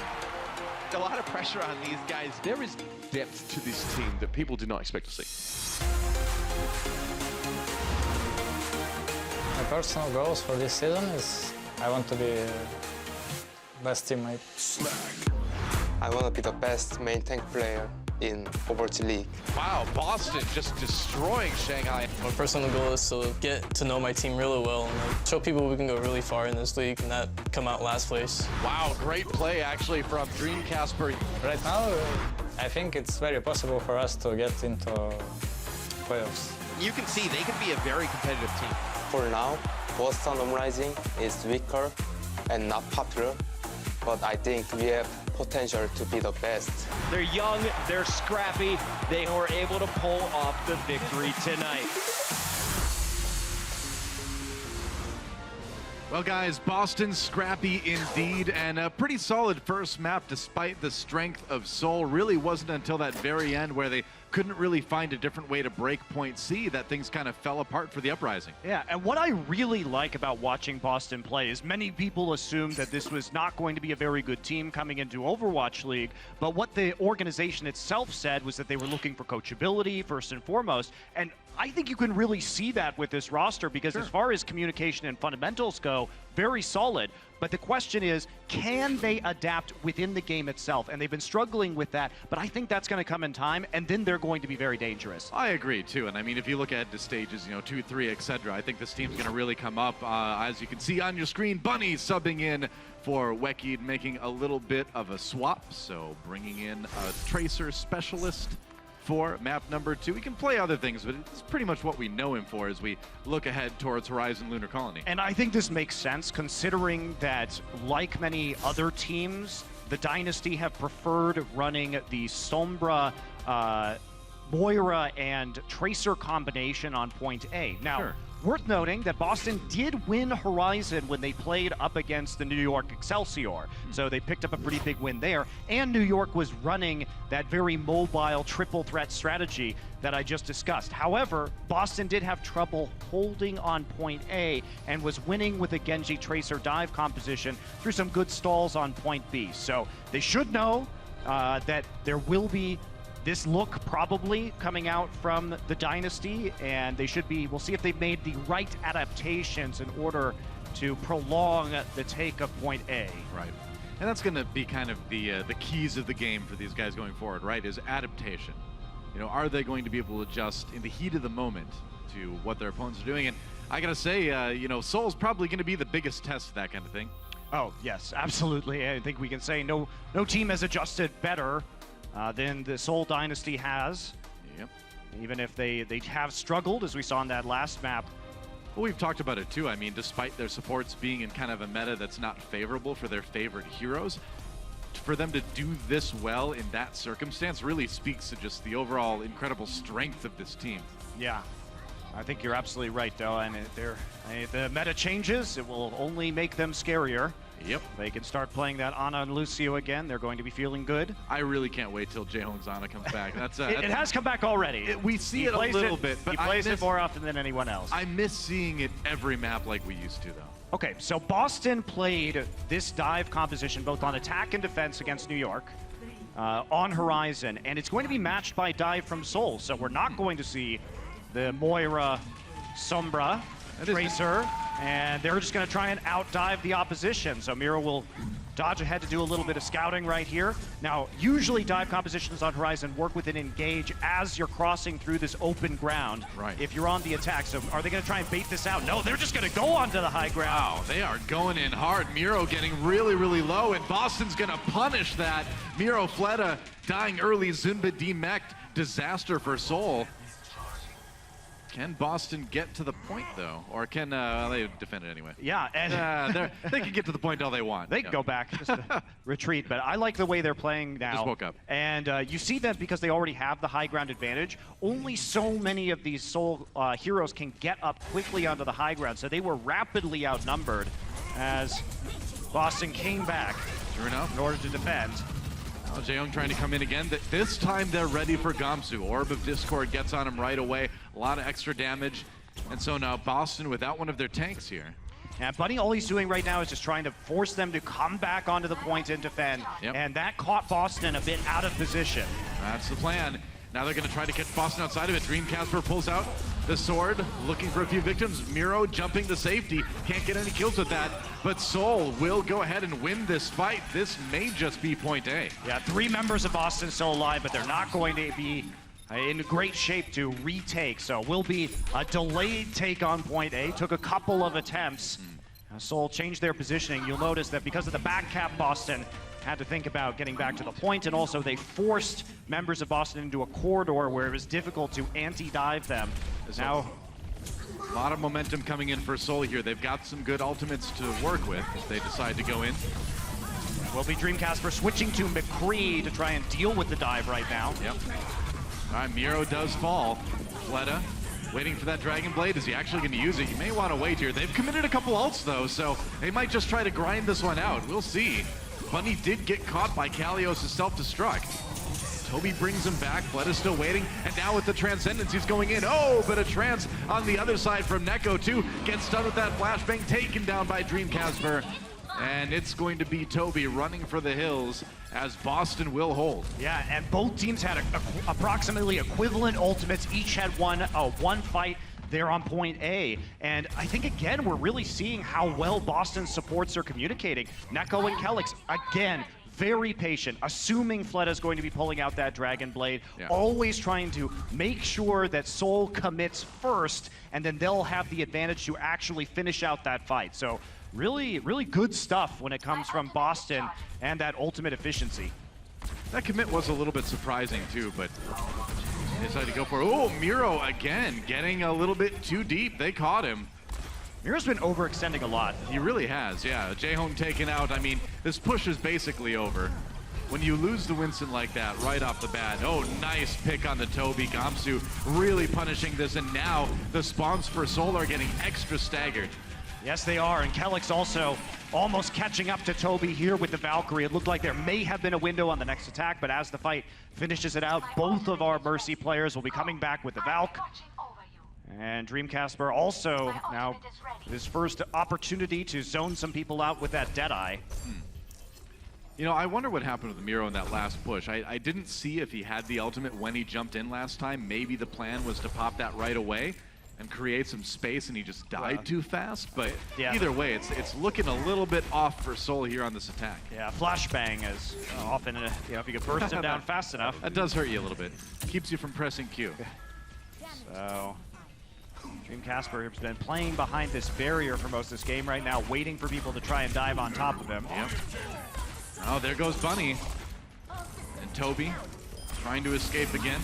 A lot of pressure on these guys. There is depth to this team that people did not expect to see. My personal goals for this season is I want to be best teammate. I want to be the best main tank player in Overwatch League. Wow, Boston just destroying Shanghai. My personal goal is to get to know my team really well and show people we can go really far in this league and not come out last place. Wow, great play actually from Dreamcasper. Right now, I think it's very possible for us to get into playoffs. You can see they can be a very competitive team. For now, Boston Uprising is weaker and not popular, but I think we have potential to be the best. They're young, they're scrappy, they were able to pull off the victory tonight. Well, guys, Boston scrappy indeed, and a pretty solid first map despite the strength of Seoul. Really wasn't until that very end where they couldn't really find a different way to break point C that things kind of fell apart for the Uprising. Yeah, and what I really like about watching Boston play is many people assumed that this was not going to be a very good team coming into Overwatch League, but what the organization itself said was that they were looking for coachability first and foremost, and I think you can really see that with this roster because as far as communication and fundamentals go, very solid. But the question is, can they adapt within the game itself? And they've been struggling with that, but I think that's going to come in time, and then they're going to be very dangerous. I agree, too. And I mean, if you look at the stages, 2, 3, etc., I think this team's going to really come up. As you can see on your screen, Bunny subbing in for Wekid, making a little bit of a swap. So bringing in a Tracer specialist for map number 2. We can play other things, but it's pretty much what we know him for as we look ahead towards Horizon Lunar Colony. And I think this makes sense considering that, like many other teams, the Dynasty have preferred running the Sombra, Moira, and Tracer combination on point A. Now, worth noting that Boston did win Horizon when they played up against the New York Excelsior. So they picked up a pretty big win there. And New York was running that very mobile triple threat strategy that I just discussed. However, Boston did have trouble holding on point A and was winning with a Genji Tracer dive composition through some good stalls on point B. So they should know that there will be this look probably coming out from the Dynasty, and they should be, we'll see if they've made the right adaptations in order to prolong the take of point A. Right. And that's going to be kind of the keys of the game for these guys going forward, right, is adaptation. Are they going to be able to adjust in the heat of the moment to what their opponents are doing? And I got to say, Seoul's probably going to be the biggest test of that kind of thing. Oh, yes, absolutely. I think we can say no team has adjusted better than the Seoul Dynasty has. Yep. Even if they have struggled, as we saw in that last map. Well, we've talked about it too. I mean, despite their supports being in kind of a meta that's not favorable for their favorite heroes, for them to do this well in that circumstance really speaks to just the overall incredible strength of this team. Yeah, I think you're absolutely right, though. And if the meta changes, it will only make them scarier. Yep. They can start playing that Ana and Lucio again. They're going to be feeling good. I really can't wait till Jaehong's Ana comes back. It has come back already. We see it a little bit, but he plays it more often than anyone else. I miss seeing it every map like we used to, though. Okay, so Boston played this dive composition both on attack and defense against New York on Horizon, and it's going to be matched by dive from Seoul. So we're not going to see the Moira, Sombra, Tracer, and they're just going to try and out-dive the opposition. So Mira will dodge ahead to do a little bit of scouting right here. Now, usually dive compositions on Horizon work with an engage as you're crossing through this open ground. Right. If you're on the attack. So are they going to try and bait this out? No, they're just going to go onto the high ground. Wow, they are going in hard. Miro getting really, really low, and Boston's going to punish that. Miro Fleta dying early, Zunba demeched. Disaster for Seoul. Can Boston get to the point, though? Or can they defend it anyway? Yeah, and they can get to the point all they want. They can go back, just retreat. But I like the way they're playing now. Just woke up. And you see that because they already have the high ground advantage. Only so many of these Seoul heroes can get up quickly onto the high ground. So they were rapidly outnumbered as Boston came back in order to defend. Well, Jaehyung trying to come in again. This time they're ready for Gamsu. Orb of Discord gets on him right away. A lot of extra damage. And so now Boston without one of their tanks here. Yeah, Bunny, all he's doing right now is just trying to force them to come back onto the point and defend. And that caught Boston a bit out of position. That's the plan. Now they're going to try to catch Boston outside of it. Dreamcasper pulls out the sword, looking for a few victims. Miro jumping to safety. Can't get any kills with that. But Seoul will go ahead and win this fight. This may just be point A. Yeah, 3 members of Boston still alive, but they're not going to be in great shape to retake. So will be a delayed take on point A. Took a couple of attempts. Seoul changed their positioning. You'll notice that because of the back cap, Boston had to think about getting back to the point, and also they forced members of Boston into a corridor where it was difficult to anti-dive them. Now, a lot of momentum coming in for Seoul here. They've got some good ultimates to work with if they decide to go in. Will be Dreamcasper switching to McCree to try and deal with the dive right now. Yep. All right, Miro does fall. Fleta waiting for that Dragon Blade. Is he actually going to use it? You may want to wait here. They've committed a couple ults, though, so they might just try to grind this one out. We'll see. Bunny did get caught by Kalios' self-destruct. Toby brings him back. Fleta's still waiting. And now with the Transcendence, he's going in. Oh, but a Trance on the other side from Neko, too. Gets stunned with that flashbang, taken down by Dreamcasper. And it's going to be Toby running for the hills as Boston will hold. Yeah, and both teams had approximately equivalent ultimates. Each had one fight there on point A. And I think, again, we're really seeing how well Boston's supports are communicating. Neko and Kelix, again, very patient, assuming Fleta's going to be pulling out that Dragon Blade, always trying to make sure that Seoul commits first, and then they'll have the advantage to actually finish out that fight. So really, really good stuff when it comes from Boston and that ultimate efficiency. That commit was a little bit surprising too, but they decided to go for it. Oh, Miro again, getting a little bit too deep. They caught him. Miro's been overextending a lot. He really has, yeah. J-Home taken out. I mean, this push is basically over. When you lose the Winston like that right off the bat, oh, nice pick on the Toby. Gamsu really punishing this, and now the spawns for Seoul are getting extra staggered. Yes, they are, and Kelix also almost catching up to Toby here with the Valkyrie. It looked like there may have been a window on the next attack, but as the fight finishes it out, both of our Mercy players will be coming back with the Valk. And Dreamcasper also now his first opportunity to zone some people out with that Deadeye. You know, I wonder what happened with Miro in that last push. I didn't see if he had the ultimate when he jumped in last time. Maybe the plan was to pop that right away and create some space, and he just died too fast. But either way, it's looking a little bit off for Seoul here on this attack. Yeah, flashbang is often, you know, if you can burst him down fast enough. That does hurt you a little bit. Keeps you from pressing Q. So Dreamcasper has been playing behind this barrier for most of this game right now, waiting for people to try and dive on top of him. Yep. Oh, there goes Bunny. And Toby trying to escape again.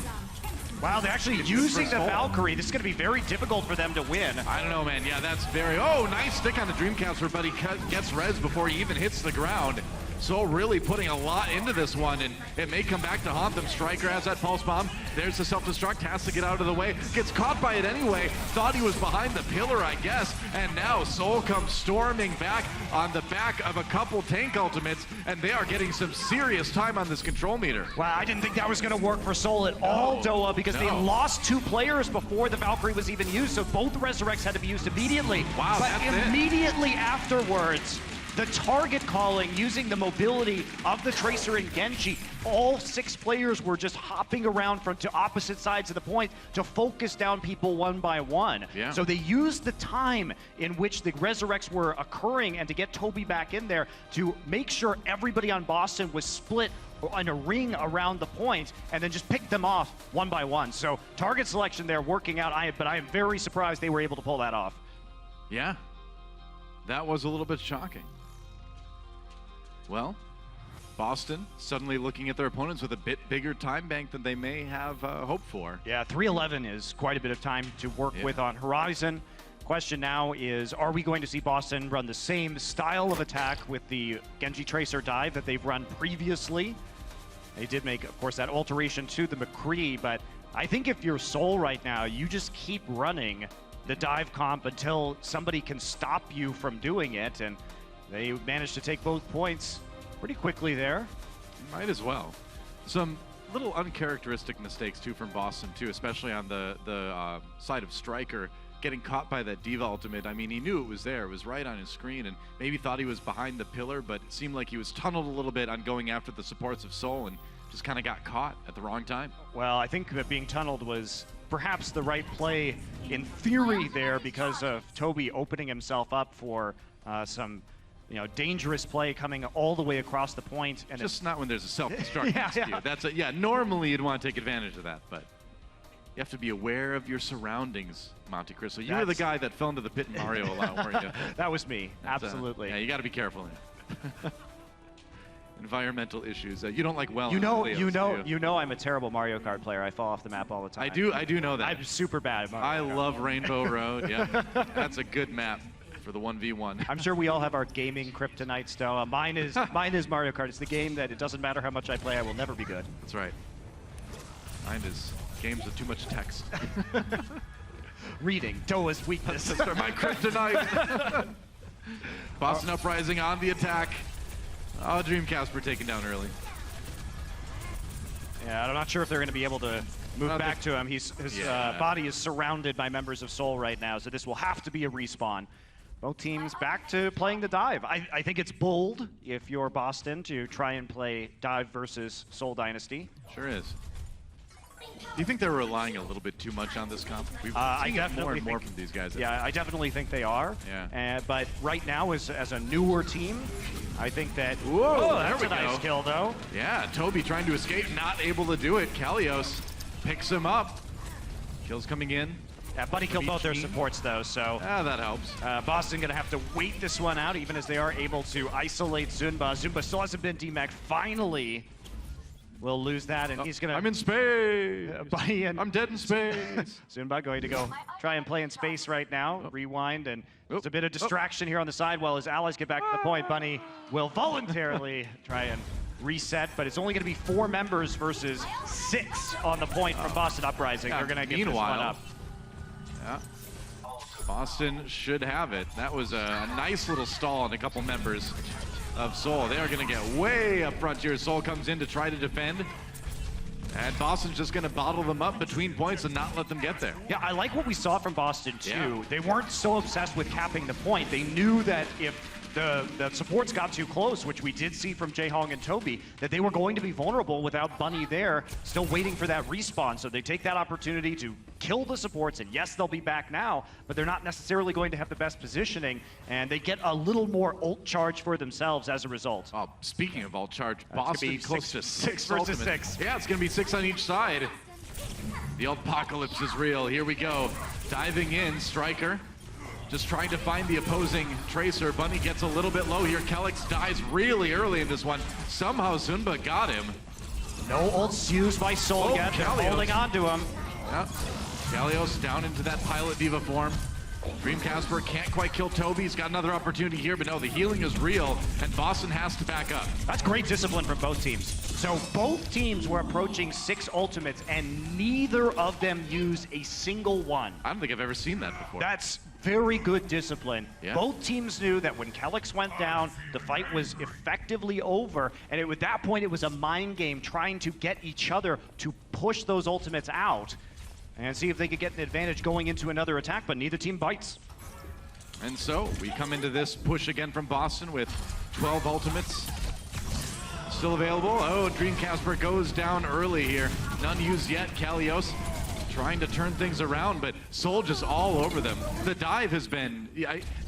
Wow, they're actually using the Valkyrie. This is going to be very difficult for them to win. I don't know, man. Yeah, that's very... Oh, nice stick on the Dreamcasper, but he gets res before he even hits the ground. Seoul really putting a lot into this one, and it may come back to haunt them. Striker has that pulse bomb. There's the self-destruct, has to get out of the way. Gets caught by it anyway. Thought he was behind the pillar, I guess. And now Seoul comes storming back on the back of a couple tank ultimates, and they are getting some serious time on this control meter. Wow, I didn't think that was going to work for Seoul at all, Doa, because they lost 2 players before the Valkyrie was even used, so both Resurrects had to be used immediately. Wow, but immediately afterwards, the target calling using the mobility of the Tracer and Genji, all 6 players were just hopping around to opposite sides of the point to focus down people one by one. Yeah. So they used the time in which the Resurrects were occurring and to get Toby back in there to make sure everybody on Boston was split in a ring around the point and then just pick them off one by one. So target selection there working out, but I am very surprised they were able to pull that off. Yeah, that was a little bit shocking. Well, Boston suddenly looking at their opponents with a bit bigger time bank than they may have hoped for. Yeah, 3:11 is quite a bit of time to work with on Horizon. Question now is, are we going to see Boston run the same style of attack with the Genji Tracer dive that they've run previously? They did make, of course, that alteration to the McCree, but I think if you're Seoul right now, you just keep running the dive comp until somebody can stop you from doing it, and they managed to take both points pretty quickly there. Might as well. Some little uncharacteristic mistakes too from Boston too, especially on the side of Striker. getting caught by that Diva ultimate. I mean, he knew it was there. It was right on his screen, and maybe thought he was behind the pillar, but it seemed like he was tunneled a little bit on going after the supports of Seoul and just kind of got caught at the wrong time. Well, I think that being tunneled was perhaps the right play in theory there because of Toby opening himself up for some dangerous play coming all the way across the point. And just not when there's a self-destruct next to you. That's normally you'd want to take advantage of that, but you have to be aware of your surroundings, Monte Cristo. You were the guy that fell into the pit in Mario a lot, weren't you? That was me, absolutely. Yeah, you got to be careful. Environmental issues. You don't like well. You know I'm a terrible Mario Kart player. I fall off the map all the time. I do know that. I'm super bad at Mario Kart. I love Rainbow Road. Yeah, that's a good map for the 1v1. I'm sure we all have our gaming kryptonites, though. Mine is Mario Kart. It's the game that it doesn't matter how much I play, I will never be good. That's right. Mine is games with too much text. Reading, Doa's weakness. That's my kryptonite. Boston Uprising on the attack. Oh, Dream Casper taken down early. Yeah, I'm not sure if they're going to be able to move back to him. His body is surrounded by members of Seoul right now, so this will have to be a respawn. Both teams back to playing the dive. I think it's bold if you're Boston to try and play dive versus Seoul Dynasty. Sure is. Do you think they're relying a little bit too much on this comp? We've seen it more and more from these guys. Yeah, I definitely think they are. Yeah. But right now, as a newer team, I think that... Whoa, that's a nice kill, though. Yeah, Toby trying to escape, not able to do it. Kalios picks him up. Kills coming in. Yeah, Buddy killed both their supports, though, so... that helps. Boston going to have to wait this one out, even as they are able to isolate Zunba. Zunba still hasn't been DMAC. Finally... We'll lose that, and he's gonna... I'm in space! I'm dead in space! Zunba going to go try and play in space right now. Rewind, and there's a bit of distraction here on the side while his allies get back to the point. Bunny will voluntarily try and reset, but it's only going to be 4 members versus 6 on the point from Boston Uprising. They're going to give this one up. Yeah. Boston should have it. That was a nice little stall on a couple members of Seoul. They are going to get way up front here. Seoul comes in to try to defend. And Boston's just going to bottle them up between points and not let them get there. Yeah, I like what we saw from Boston, too. Yeah. They weren't so obsessed with capping the point. They knew that if the supports got too close, which we did see from Jaehong and Toby, that they were going to be vulnerable without Bunny there, still waiting for that respawn. So they take that opportunity to kill the supports, and yes, they'll be back now, but they're not necessarily going to have the best positioning, and they get a little more ult charge for themselves as a result. Oh, speaking of ult charge, Boston close to 6 versus ultimate. 6. Yeah, it's going to be 6 on each side. The apocalypse is real. Here we go. Diving in, Striker. Just trying to find the opposing Tracer. Bunny gets a little bit low here. Kelix dies really early in this one. Somehow Zunba got him. No ults used by Seoul yet. They're holding on to him. Yeah. Kalios down into that Pilot Diva form. Dream Casper can't quite kill Toby. He's got another opportunity here, but no, the healing is real, and Boston has to back up. That's great discipline from both teams. So both teams were approaching 6 ultimates, and neither of them used a single one. I don't think I've ever seen that before. That's very good discipline. Yeah. Both teams knew that when Kelix went down, the fight was effectively over, and at that point it was a mind game trying to get each other to push those ultimates out and see if they could get an advantage going into another attack, but neither team bites. And so we come into this push again from Boston with 12 ultimates still available. Oh, Dream Casper goes down early here. None used yet. Kalios trying to turn things around, but Seoul just all over them. The dive has been,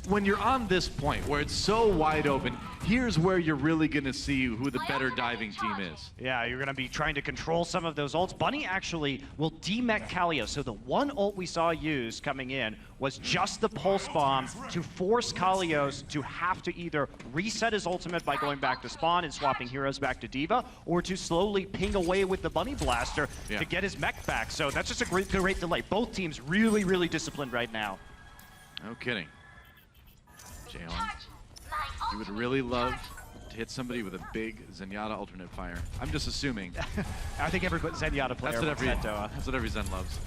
when you're on this point where it's so wide open, here's where you're really gonna see who the better diving team is. Yeah, you're gonna be trying to control some of those ults. Bunny actually will demech Kalios. So the one ult we saw used coming in was just the pulse bomb to force Kalios to have to either reset his ultimate by going back to spawn and swapping heroes back to Diva, or to slowly ping away with the Bunny Blaster to get his mech back. So that's just a great delay. Both teams really, really disciplined right now. No kidding. Jaehong, you would really love to hit somebody with a big Zenyatta alternate fire. I'm just assuming. I think every Zenyatta player that's what every Zen loves.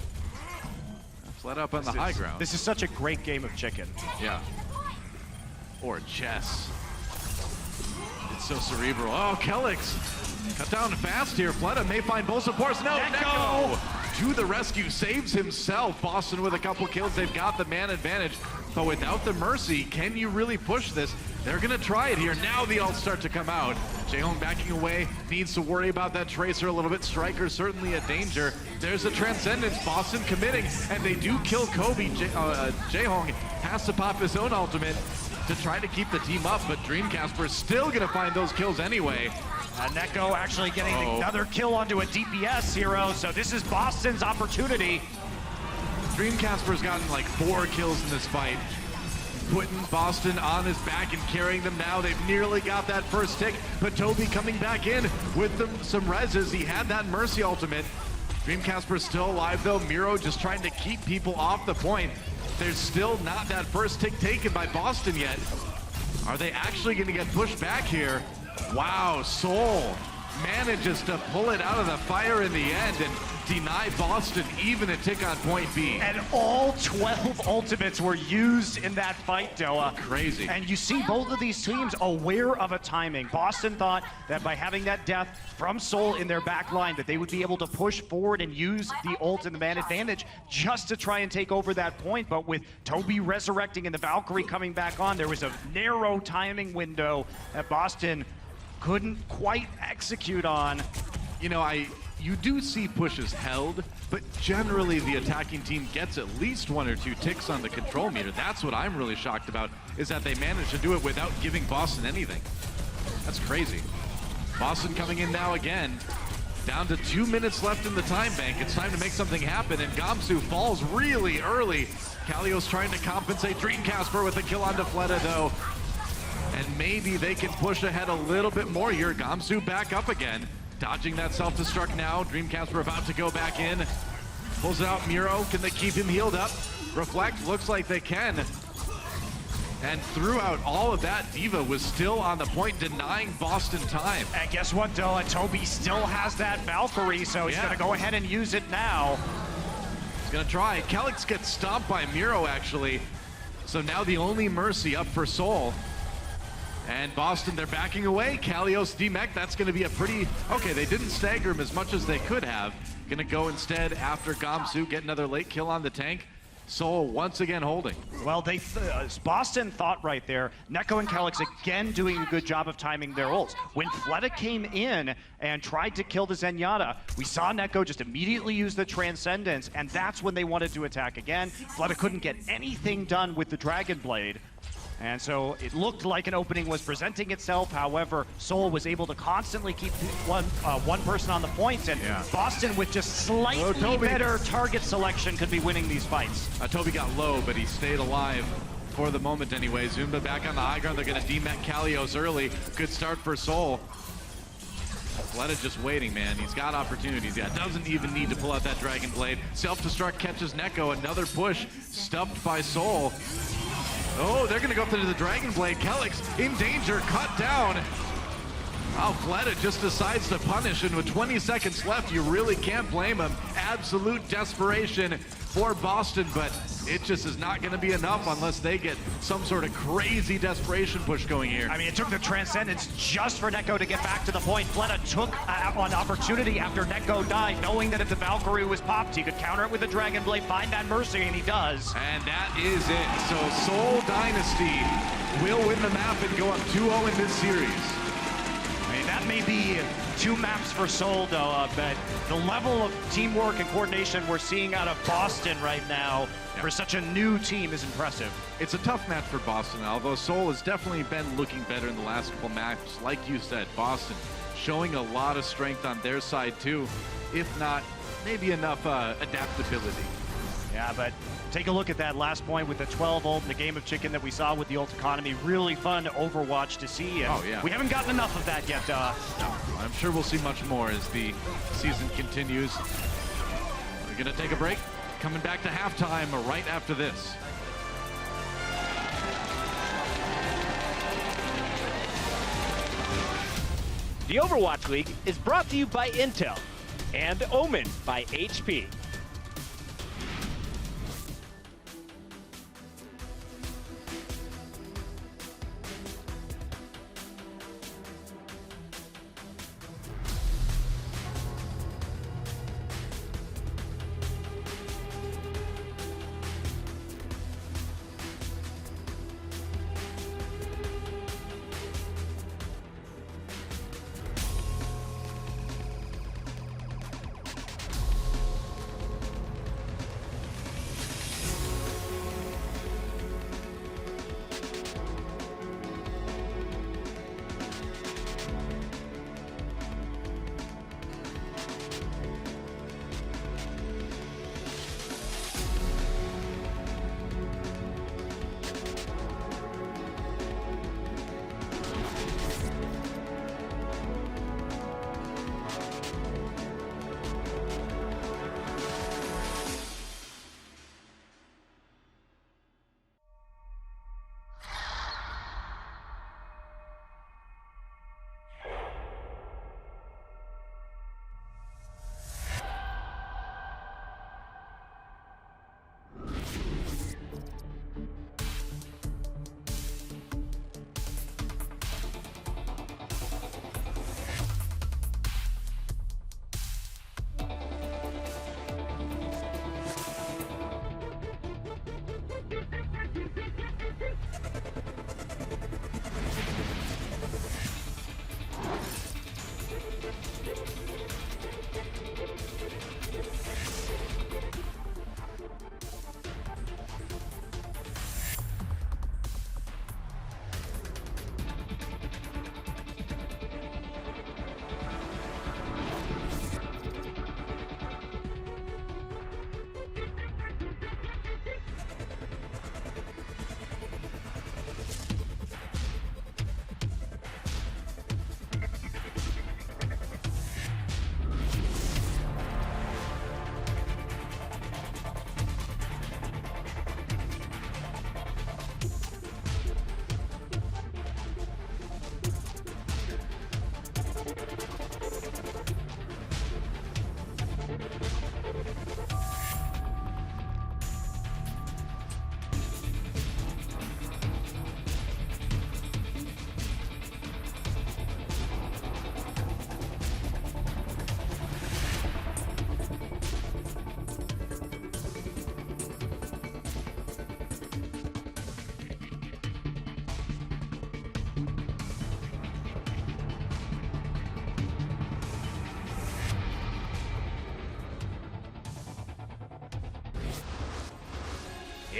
That's let up on the high ground. This is such a great game of chicken. Yeah. Or chess. It's so cerebral. Oh, Kelix. Cut down fast here. Fleta may find both supports. No, Neko! to the rescue, saves himself. Boston with a couple kills, they've got the man advantage, but without the Mercy, can you really push this? They're gonna try it here. Now the ults start to come out. Jaehong backing away, needs to worry about that Tracer a little bit. Striker certainly a danger. There's a Transcendence, Boston committing, and they do kill Kobe. Jaehong has to pop his own ultimate to try to keep the team up, but Dreamcasper is still gonna find those kills anyway. Neko actually getting another kill onto a DPS hero, so this is Boston's opportunity. Dreamcasper's gotten like 4 kills in this fight, putting Boston on his back and carrying them now. They've nearly got that first tick, but Toby coming back in with some reses. He had that Mercy ultimate. Dreamcasper's still alive though. Miro just trying to keep people off the point. There's still not that first tick taken by Boston yet. Are they actually gonna get pushed back here? Wow, Seoul manages to pull it out of the fire in the end and deny Boston even a tick on point B. And all 12 ultimates were used in that fight, Doa. Crazy. And you see both of these teams aware of a timing. Boston thought that by having that death from Seoul in their back line that they would be able to push forward and use the ult and the man advantage just to try and take over that point. But with Toby resurrecting and the Valkyrie coming back on, there was a narrow timing window that Boston couldn't quite execute on. You know, you do see pushes held, but generally the attacking team gets at least 1 or 2 ticks on the control meter. That's what I'm really shocked about, is that they managed to do it without giving Boston anything. That's crazy. Boston coming in now again. Down to 2 minutes left in the time bank. It's time to make something happen, and Gamsu falls really early. Kalios trying to compensate Dreamcasper with a kill onto Fleta though. And maybe they can push ahead a little bit more here. Gamsu back up again. Dodging that self-destruct now. Dreamcasper about to go back in. Pulls it out Miro. Can they keep him healed up? Reflect, looks like they can. And throughout all of that, Diva was still on the point, denying Boston time. And guess what, Doa? Toby still has that Valkyrie, so he's gonna go ahead and use it now. He's gonna try. Calyx gets stomped by Miro, actually. So now the only Mercy up for Seoul. And Boston, they're backing away. Kalios, D-Mech, that's going to be a pretty... Okay, they didn't stagger him as much as they could have. Going to go instead after Gamsu, get another late kill on the tank. Seoul once again holding. Well, Boston thought right there. Neko and Calyx again doing a good job of timing their ults. When Fleta came in and tried to kill the Zenyatta, we saw Neko just immediately use the Transcendence, and that's when they wanted to attack again. Fleta couldn't get anything done with the Dragon Blade. And so it looked like an opening was presenting itself. However, Seoul was able to constantly keep one person on the points, and Boston with just slightly better target selection could be winning these fights. Toby got low, but he stayed alive for the moment anyway. Zumba back on the high ground. They're going to D-Mech Kalios early. Good start for Seoul. Fleta just waiting, man. He's got opportunities. Yeah, doesn't even need to pull out that Dragon Blade. Self-destruct catches Neko. Another push stuffed by Seoul. Oh, they're gonna go up to the Dragon Blade. Calyx in danger, cut down. Oh, Fleta just decides to punish, and with 20 seconds left, you really can't blame him. Absolute desperation for Boston, but it just is not gonna be enough unless they get some sort of crazy desperation push going here. I mean, it took the Transcendence just for Neko to get back to the point. Fleta took an opportunity after Neko died, knowing that if the Valkyrie was popped, he could counter it with a Dragon Blade, find that Mercy, and he does. And that is it. So Seoul Dynasty will win the map and go up 2-0 in this series. I mean, that may be 2 maps for Seoul, though, but the level of teamwork and coordination we're seeing out of Boston right now for such a new team is impressive. It's a tough match for Boston, although Seoul has definitely been looking better in the last couple matches. Like you said, Boston showing a lot of strength on their side, too, if not maybe enough adaptability. Yeah, but take a look at that last point with the 12 ult and the game of chicken that we saw with the ult economy. Really fun Overwatch to see. And we haven't gotten enough of that yet. No, I'm sure we'll see much more as the season continues. We're going to take a break. Coming back to halftime right after this. The Overwatch League is brought to you by Intel and Omen by HP.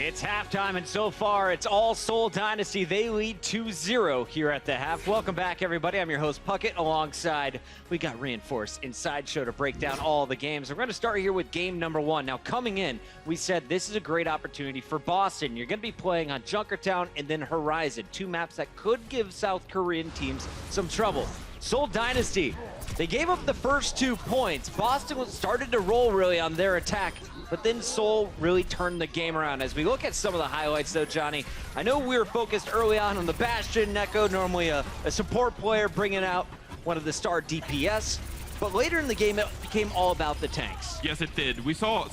It's halftime, and so far, it's all Seoul Dynasty. They lead 2-0 here at the half. Welcome back, everybody. I'm your host, Puckett. Alongside, we got Reinforced Inside Show to break down all the games. We're going to start here with game number 1. Now, coming in, we said this is a great opportunity for Boston. You're going to be playing on Junkertown and then Horizon, 2 maps that could give South Korean teams some trouble. Seoul Dynasty, they gave up the first 2 points. Boston started to roll really on their attack, but then Seoul really turned the game around. As we look at some of the highlights though, Johnny, I know we were focused early on the Bastion, Neko, normally a support player bringing out one of the star DPS, but later in the game it became all about the tanks. Yes, it did. We saw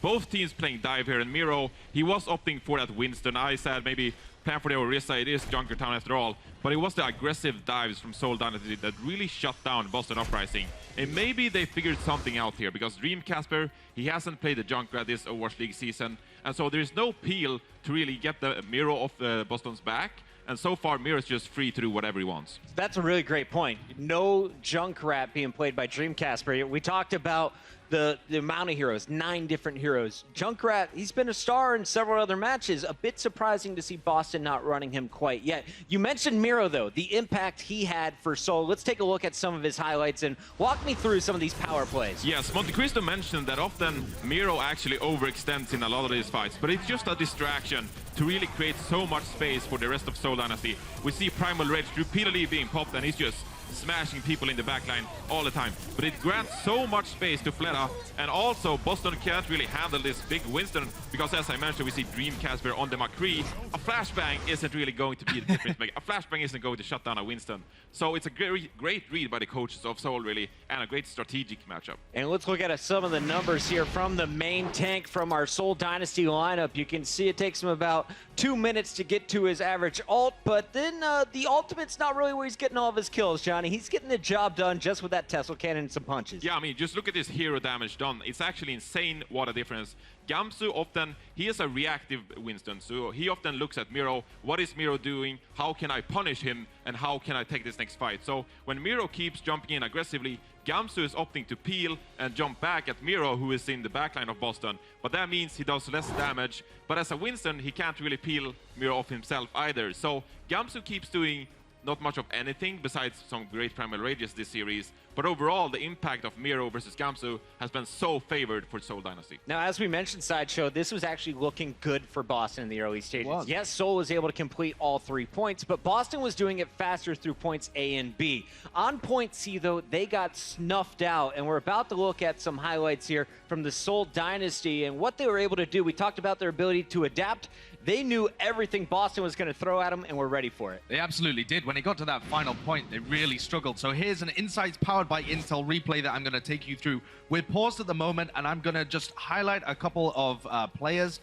both teams playing dive here, and Miro, he was opting for that Winston. I said maybe plan for the Orisa, it is Junkertown after all, but it was the aggressive dives from Seoul Dynasty that really shut down Boston Uprising. And maybe they figured something out here, because Dream Casper, he hasn't played the Junkrat this Overwatch League season, and so there's no peel to really get the Miro off Boston's back. And so far, Miro's just free to do whatever he wants. That's a really great point. No Junkrat being played by Dream Casper. We talked about the amount of heroes, 9 different heroes. Junkrat, he's been a star in several other matches. A bit surprising to see Boston not running him quite yet. You mentioned Miro, though, the impact he had for Seoul. Let's take a look at some of his highlights and walk me through some of these power plays. Yes, Montecristo mentioned that often Miro actually overextends in a lot of these fights, but it's just a distraction to really create so much space for the rest of Seoul Dynasty. We see Primal Rage repeatedly being popped, and he's just smashing people in the backline all the time. But it grants so much space to Fleta, and also Boston can't really handle this big Winston, because as I mentioned, we see Dream Casper on the McCree. A flashbang isn't really going to be the difference maker. A flashbang isn't going to shut down a Winston. So it's a great read by the coaches of Seoul, really, and a great strategic matchup. And let's look at some of the numbers here from the main tank from our Seoul Dynasty lineup. You can see it takes him about 2 minutes to get to his average ult, but then the ultimate's not really where he's getting all of his kills, Johnny. He's getting the job done just with that Tesla cannon and some punches. Yeah, I mean, just look at this hero damage done. It's actually insane what a difference. Gamsu often, he is a reactive Winston, so he often looks at Miro, what is Miro doing, how can I punish him, and how can I take this next fight? So when Miro keeps jumping in aggressively, Gamsu is opting to peel and jump back at Miro, who is in the backline of Boston. But that means he does less damage. But as a Winston, he can't really peel Miro off himself either. So Gamsu keeps doing not much of anything besides some great Primal Rages this series. But overall, the impact of Miro versus Gamsu has been so favored for Seoul Dynasty. Now, as we mentioned, Sideshow, this was actually looking good for Boston in the early stages. Yes, Seoul was able to complete all 3 points, but Boston was doing it faster through points A and B. On point C, though, they got snuffed out, and we're about to look at some highlights here from the Seoul Dynasty and what they were able to do. We talked about their ability to adapt. They knew everything Boston was going to throw at them, and were ready for it. They absolutely did. When it got to that final point, they really struggled. So here's an Insights powered by Intel replay that I'm going to take you through. We're paused at the moment, and I'm going to just highlight a couple of players.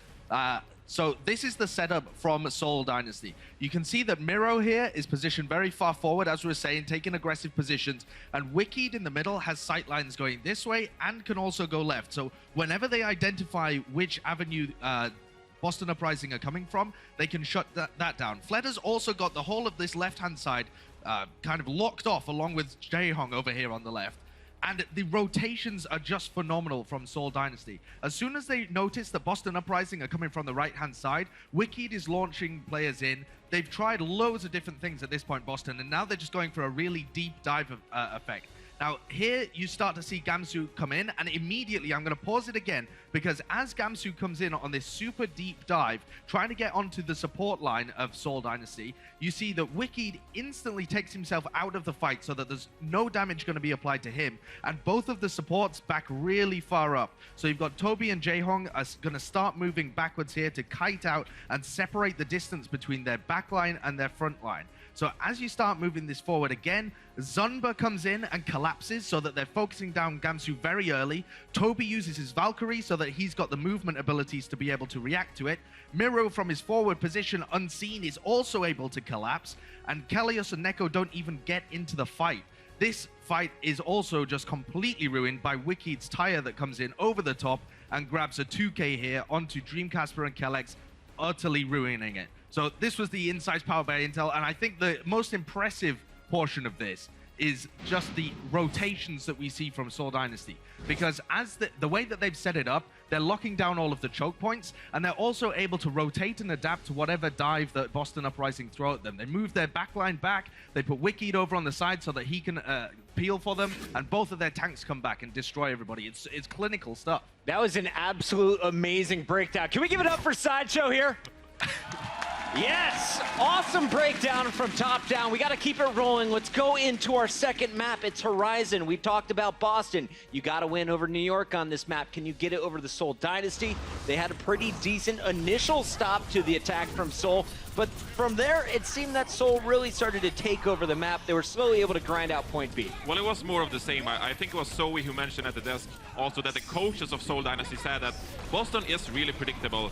So this is the setup from Seoul Dynasty. You can see that Miro here is positioned very far forward, as we were saying, taking aggressive positions. And Wicked in the middle has sight lines going this way and can also go left. So whenever they identify which avenue Boston Uprising are coming from, they can shut that down. Fleta's also got the whole of this left-hand side kind of locked off, along with Jaehong over here on the left. And the rotations are just phenomenal from Seoul Dynasty. As soon as they notice that Boston Uprising are coming from the right-hand side, Wicked is launching players in. They've tried loads of different things at this point, Boston, and now they're just going for a really deep dive effect. Now, here you start to see Gamsu come in, and immediately I'm going to pause it again, because as Gamsu comes in on this super deep dive, trying to get onto the support line of Seoul Dynasty, you see that Wicked instantly takes himself out of the fight so that there's no damage going to be applied to him, and both of the supports back really far up. So you've got Toby and Jaehong are going to start moving backwards here to kite out and separate the distance between their backline and their front line. So as you start moving this forward again, Zunba comes in and collapses so that they're focusing down Gamsu very early. Toby uses his Valkyrie so that he's got the movement abilities to be able to react to it. Miro from his forward position unseen is also able to collapse, and Kalios and Neko don't even get into the fight. This fight is also just completely ruined by Wicked's Tire that comes in over the top and grabs a 2K here onto Dreamcasper and Kelex, utterly ruining it. So this was the Insights powered by Intel, and I think the most impressive portion of this is just the rotations that we see from Seoul Dynasty. Because as the way that they've set it up, they're locking down all of the choke points, and they're also able to rotate and adapt to whatever dive that Boston Uprising throw at them. They move their backline back, they put Wicked over on the side so that he can peel for them, and both of their tanks come back and destroy everybody. It's clinical stuff. That was an absolute amazing breakdown. Can we give it up for Sideshow here? Yes, awesome breakdown from top down. We got to keep it rolling. Let's go into our second map. It's Horizon. We talked about Boston. You got to win over New York on this map. Can you get it over the Seoul Dynasty? They had a pretty decent initial stop to the attack from Seoul, but from there, it seemed that Seoul really started to take over the map. They were slowly able to grind out point B. Well, it was more of the same. I think it was Zoe who mentioned at the desk also that the coaches of Seoul Dynasty said that Boston is really predictable.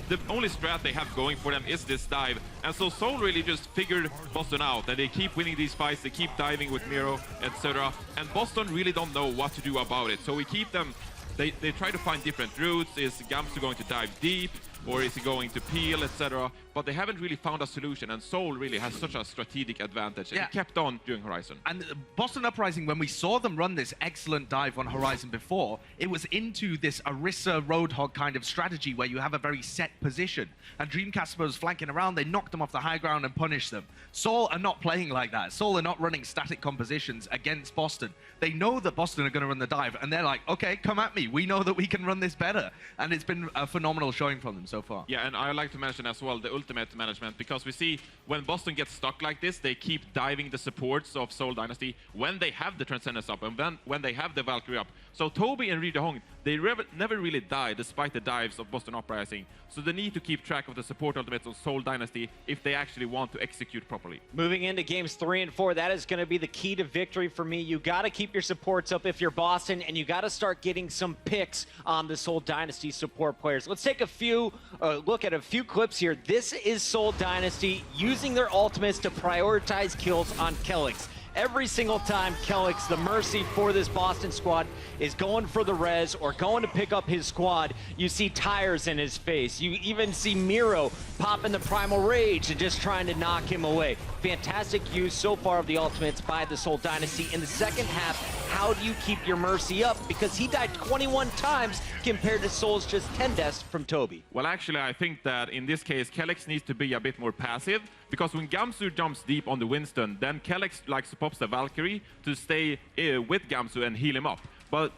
The only strat they have going for them is this dive. And so Seoul really just figured Boston out, and they keep winning these fights, they keep diving with Miro, etc. And Boston really don't know what to do about it. So we keep them, they try to find different routes. Is Gamsu going to dive deep? Or is he going to peel, etc.? But they haven't really found a solution, and Seoul really has such a strategic advantage. And it kept on during Horizon. And Boston Uprising, when we saw them run this excellent dive on Horizon before, it was into this Orisa Roadhog kind of strategy where you have a very set position. And Dreamcast was flanking around, they knocked them off the high ground and punished them. Seoul are not playing like that. Seoul are not running static compositions against Boston. They know that Boston are going to run the dive, and they're like, okay, come at me. We know that we can run this better. And it's been a phenomenal showing from them so far. Yeah, and I like to mention as well the ultimate management, because we see when Boston gets stuck like this, they keep diving the supports of Seoul Dynasty when they have the Transcendence up and then when they have the Valkyrie up. So Toby and Ri Hong, they never really die despite the dives of Boston Uprising. So they need to keep track of the support ultimates of Seoul Dynasty if they actually want to execute properly. Moving into games 3 and 4, that is going to be the key to victory for me. You got to keep your supports up if you're Boston, and you got to start getting some picks on the Seoul Dynasty support players. Let's take a look at a few clips here. This is Seoul Dynasty using their ultimates to prioritize kills on Kelix. Every single time Kelix, the mercy for this Boston squad, is going for the res or going to pick up his squad, you see tires in his face. You even see Miro popping the Primal Rage and just trying to knock him away. Fantastic use so far of the ultimates by the Seoul Dynasty. In the second half, how do you keep your mercy up? Because he died 21 times compared to Seoul's just 10 deaths from Toby. Well, actually, I think that in this case, Kelix needs to be a bit more passive, because when Gamsu jumps deep on the Winston, then Kelix likes to pop the Valkyrie to stay with Gamsu and heal him up. But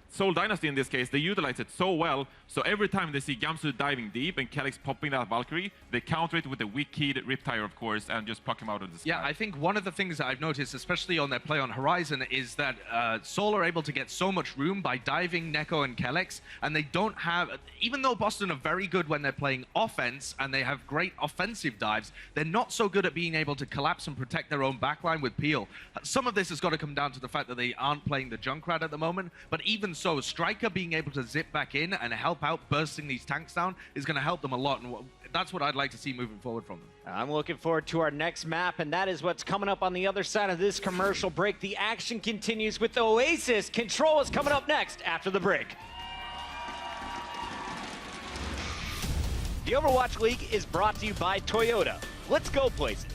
Seoul Dynasty in this case, they utilize it so well, so every time they see Gamsu diving deep and Kelix popping that Valkyrie, they counter it with a Wicked Riptire, of course, and just puck him out of the sky. Yeah, I think one of the things that I've noticed, especially on their play on Horizon, is that Seoul are able to get so much room by diving Neko and Kelix, and they don't have, even though Boston are very good when they're playing offense, and they have great offensive dives, they're not so good at being able to collapse and protect their own backline with peel. Some of this has got to come down to the fact that they aren't playing the Junkrat at the moment, but even so, Striker being able to zip back in and help out bursting these tanks down is going to help them a lot, and that's what I'd like to see moving forward from them. I'm looking forward to our next map, and that is what's coming up on the other side of this commercial break. The action continues with the Oasis. Control is coming up next after the break. The Overwatch League is brought to you by Toyota. Let's go places.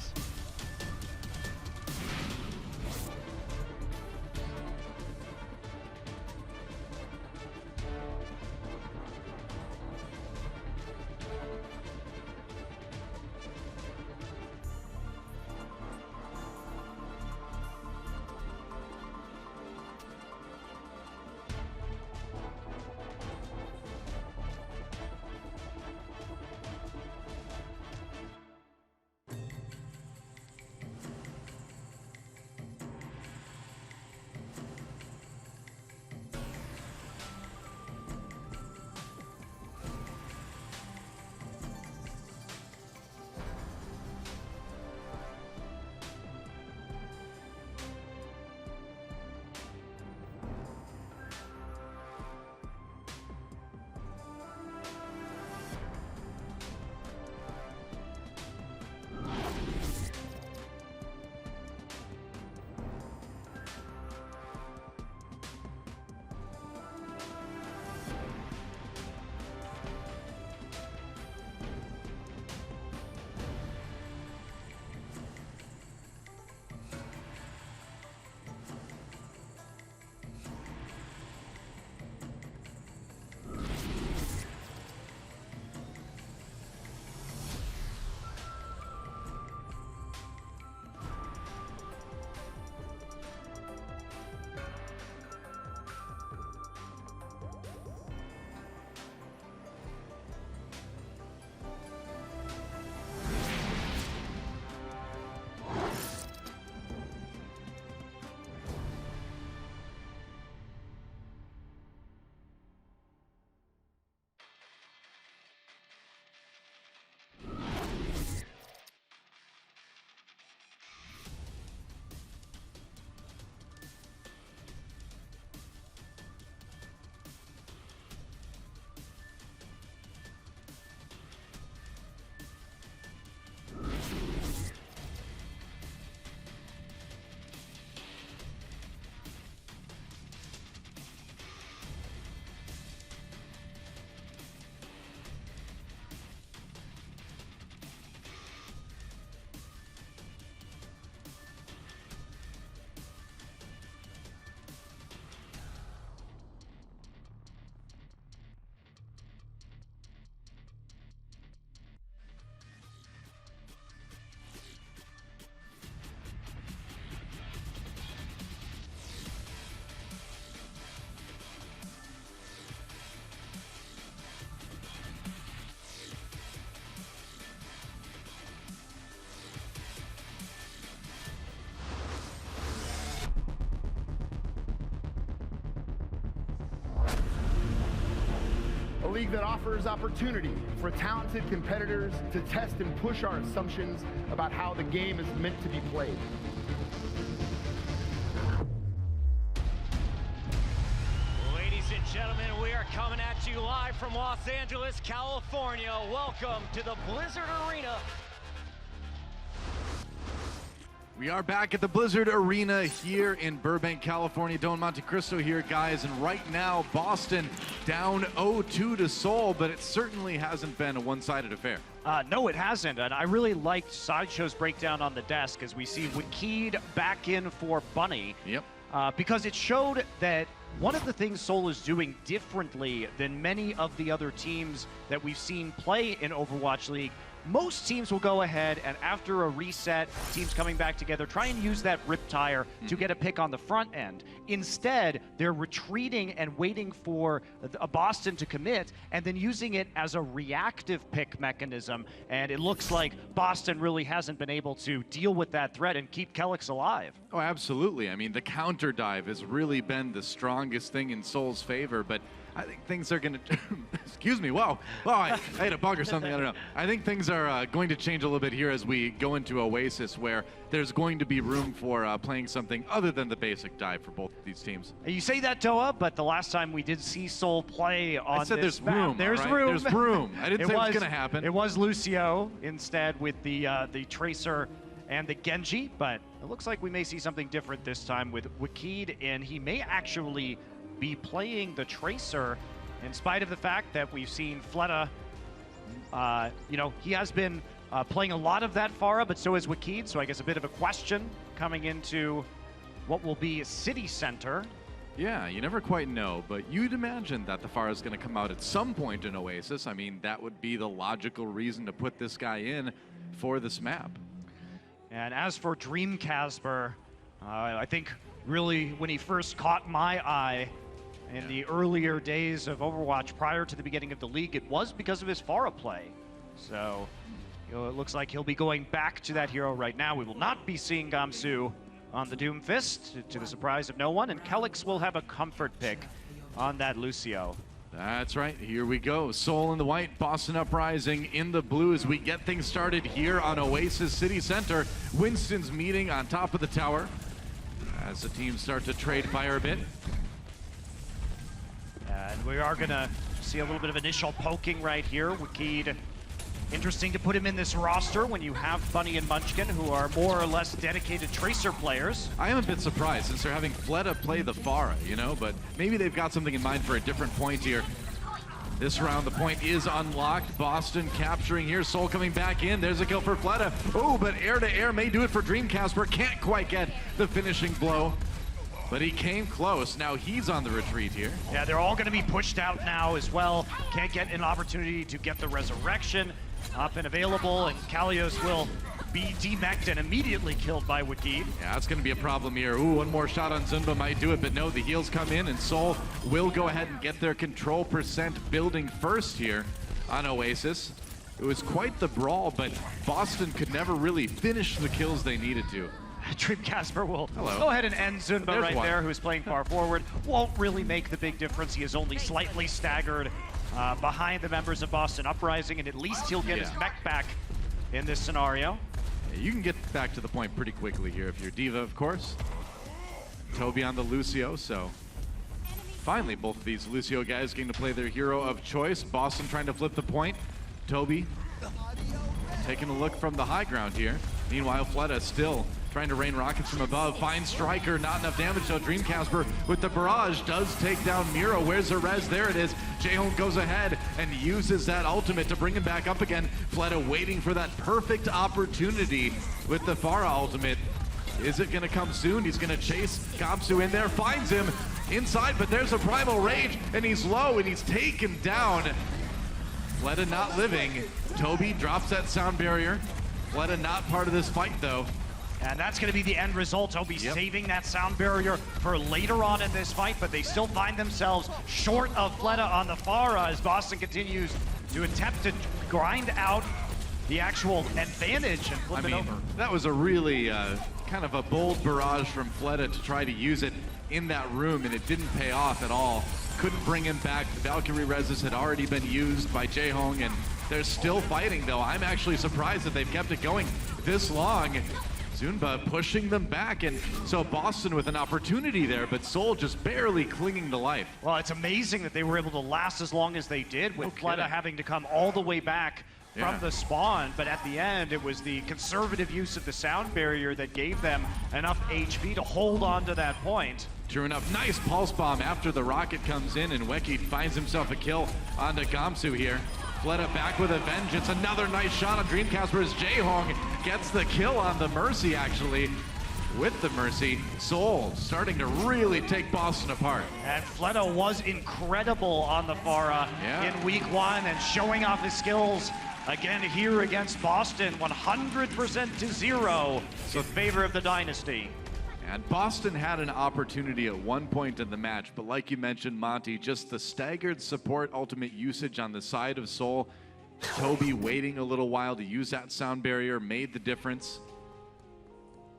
league that offers opportunity for talented competitors to test and push our assumptions about how the game is meant to be played. Ladies and gentlemen, we are coming at you live from Los Angeles, California. Welcome to the Blizzard Arena. We are back at the Blizzard Arena here in Burbank, California. Don Monte Cristo here, guys. And right now, Boston down 0-2 to Seoul, but it certainly hasn't been a one-sided affair. No, it hasn't. And I really liked Sideshow's breakdown on the desk as we see Wakid back in for Bunny. Yep. Because it showed that one of the things Seoul is doing differently than many of the other teams that we've seen play in Overwatch League, most teams will go ahead and after a reset, teams coming back together, try and use that rip tire to get a pick on the front end. Instead, they're retreating and waiting for a Boston to commit and then using it as a reactive pick mechanism. And it looks like Boston really hasn't been able to deal with that threat and keep Kelix alive. Oh, absolutely. I mean, the counter dive has really been the strongest thing in Seoul's favor, but I think things are going to, excuse me, wow, I had a bug or something, I don't know. I think things are going to change a little bit here as we go into Oasis, where there's going to be room for playing something other than the basic dive for both of these teams. You say that, Toa, but the last time we did see Seoul play on I said this there's map, room. There's right? room. There's room. I didn't say it was going to happen. It was Lucio instead with the Tracer and the Genji, but it looks like we may see something different this time with Wakid, and he may actually be playing the Tracer in spite of the fact that we've seen Fleta, he has been playing a lot of that Pharah, but so is Wakid, so I guess a bit of a question coming into what will be a city center. Yeah, you never quite know, but you'd imagine that the Pharah is going to come out at some point in Oasis. I mean, that would be the logical reason to put this guy in for this map. And as for Dream Casper, I think really when he first caught my eye in the earlier days of Overwatch prior to the beginning of the league, it was because of his Pharah play. So it looks like he'll be going back to that hero right now. We will not be seeing Gamsu on the Doomfist, to the surprise of no one, and Kelix will have a comfort pick on that Lucio. That's right, here we go. Seoul in the white, Boston Uprising in the blue as we get things started here on Oasis City Center. Winston's meeting on top of the tower as the teams start to trade fire a bit. And we are gonna see a little bit of initial poking right here. Wakid, interesting to put him in this roster when you have Bunny and Munchkin, who are more or less dedicated Tracer players. I am a bit surprised since they're having Fleta play the Pharah, but maybe they've got something in mind for a different point here. This round, the point is unlocked. Boston capturing here. Seoul coming back in. There's a kill for Fleta. Oh, but air-to-air may do it for Dream Casper. Can't quite get the finishing blow. But he came close. Now he's on the retreat here. Yeah, they're all going to be pushed out now as well. Can't get an opportunity to get the resurrection up and available, and Kalios will be demeched and immediately killed by Wakid. Yeah, that's going to be a problem here. Ooh, one more shot on Zunba might do it, but no, the heals come in, and Seoul will go ahead and get their control percent building first here on Oasis. It was quite the brawl, but Boston could never really finish the kills they needed to. Dream Casper will go ahead and end Zunba right there, who's playing far forward. Won't really make the big difference. He is only slightly staggered behind the members of Boston Uprising, and at least he'll get his mech back in this scenario. Yeah, you can get back to the point pretty quickly here if you're Diva, of course. Toby on the Lucio, so finally both of these Lucio guys getting to play their hero of choice. Boston trying to flip the point. Toby taking a look from the high ground here. Meanwhile, Fleta still trying to rain rockets from above. Finds Striker, not enough damage though. Dream Casper with the barrage does take down Miro. Where's the res? There it is. Jaehong goes ahead and uses that ultimate to bring him back up again. Fleta waiting for that perfect opportunity with the Pharah ultimate. Is it gonna come soon? He's gonna chase Gamsu in there, finds him inside, but there's a Primal Rage, and he's low, and he's taken down. Fleta not living. Toby drops that sound barrier. Fleta not part of this fight though. And that's going to be the end result. He'll be saving that sound barrier for later on in this fight, but they still find themselves short of Fleta on the Pharah as Boston continues to attempt to grind out the actual advantage and flip it over. That was a really kind of a bold barrage from Fleta to try to use it in that room, and it didn't pay off at all. couldn't bring him back. The Valkyrie Reses had already been used by Jaehong, and they're still fighting, though. I'm actually surprised that they've kept it going this long. Zunba pushing them back, and so Boston with an opportunity there, but Seoul just barely clinging to life. Well, it's amazing that they were able to last as long as they did, with Fleta having to come all the way back from the spawn, but at the end, it was the conservative use of the sound barrier that gave them enough HP to hold on to that point. True enough, nice pulse bomb after the rocket comes in, and Weki finds himself a kill onto Gamsu here. Fleta back with a vengeance, another nice shot on Dreamcasper as Jaehong gets the kill on the Mercy, actually. With the Mercy, Seoul starting to really take Boston apart. And Fleta was incredible on the Pharah in week 1 and showing off his skills again here against Boston, 100% to 0 in favor of the Dynasty. And Boston had an opportunity at one point in the match, but like you mentioned, Monty, just the staggered support ultimate usage on the side of Seoul. Toby waiting a little while to use that sound barrier made the difference.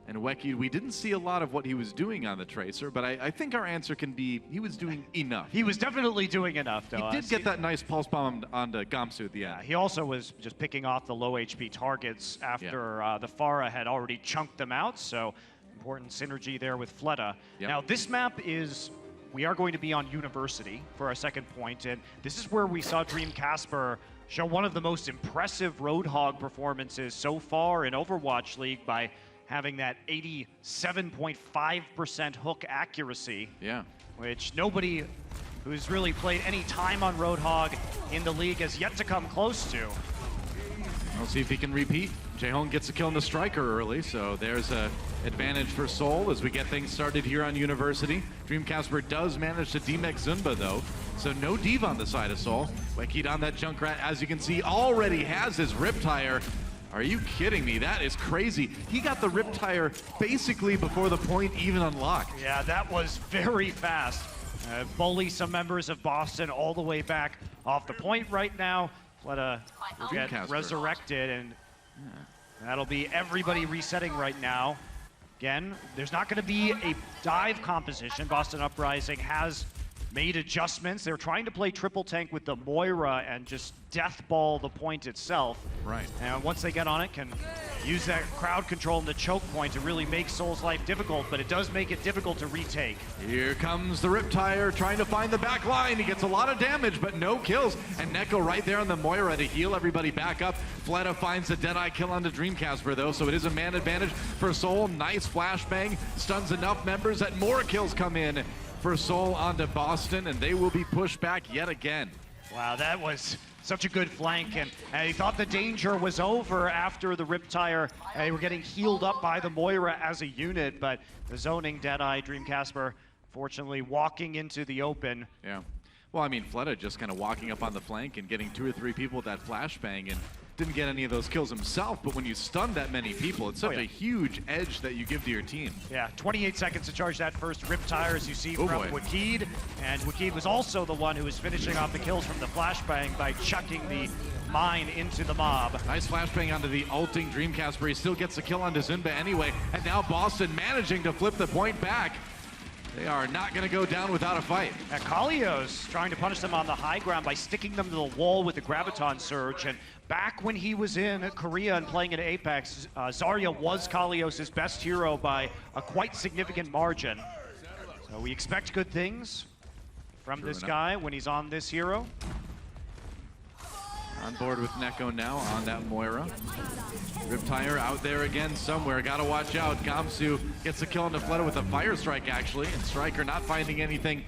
And Weki, we didn't see a lot of what he was doing on the Tracer, but I think our answer can be he was doing enough. He was definitely doing enough, though. He did get that nice pulse bomb onto Gamsu at the end. He also was just picking off the low HP targets after the Pharah had already chunked them out, so important synergy there with Fleta. Now, this map is, we are going to be on University for our second point, and this is where we saw Dreamcasper show one of the most impressive Roadhog performances so far in Overwatch League by having that 87.5% hook accuracy, which nobody who's really played any time on Roadhog in the league has yet to come close to. We'll see if he can repeat. Jaehong gets a kill on the Striker early, so there's a advantage for Seoul as we get things started here on University. Dreamcasper does manage to demech Zunba, though, so no Diva on the side of Seoul. Weki on that Junkrat, as you can see, already has his Riptire. Are you kidding me? That is crazy. He got the Riptire basically before the point even unlocked. Yeah, that was very fast. Bully some members of Boston all the way back off the point right now. Fleta will get resurrected, and that'll be everybody resetting right now. Again, there's not going to be a dive composition. Boston Uprising has made adjustments. They're trying to play triple tank with the Moira and just death ball the point itself. Right. And once they get on it, can use that crowd control and the choke point to really make Seoul's life difficult, but it does make it difficult to retake. Here comes the Riptire trying to find the back line. He gets a lot of damage, but no kills. And Neko right there on the Moira to heal everybody back up. Fleta finds the Deadeye kill onto Dreamcasper, though, so it is a man advantage for Seoul. Nice flashbang, stuns enough members that more kills come in for Seoul onto Boston, and they will be pushed back yet again. Wow, that was such a good flank, and he thought the danger was over after the Riptire. They were getting healed up by the Moira as a unit, but the zoning Deadeye Dreamcasper, fortunately, walking into the open. Yeah. Well, I mean, Fleta just kind of walking up on the flank and getting 2 or 3 people with that flashbang, and didn't get any of those kills himself, but when you stun that many people, it's such a huge edge that you give to your team. Yeah, 28 seconds to charge that first Riptire, as you see from Wakid. And Wakid was also the one who was finishing off the kills from the flashbang by chucking the mine into the mob. Nice flashbang onto the ulting Dreamcasper. He still gets the kill onto Zunba anyway, and now Boston managing to flip the point back. They are not going to go down without a fight. Kalios trying to punish them on the high ground by sticking them to the wall with the Graviton Surge. And back when he was in Korea and playing at Apex, Zarya was Kalios' best hero by a quite significant margin. So we expect good things from this guy when he's on this hero. On board with Neko now on that Moira. Riptire out there again somewhere. Gotta watch out. Gamsu gets the kill on the Fleta with a Fire Strike, actually. And Striker not finding anything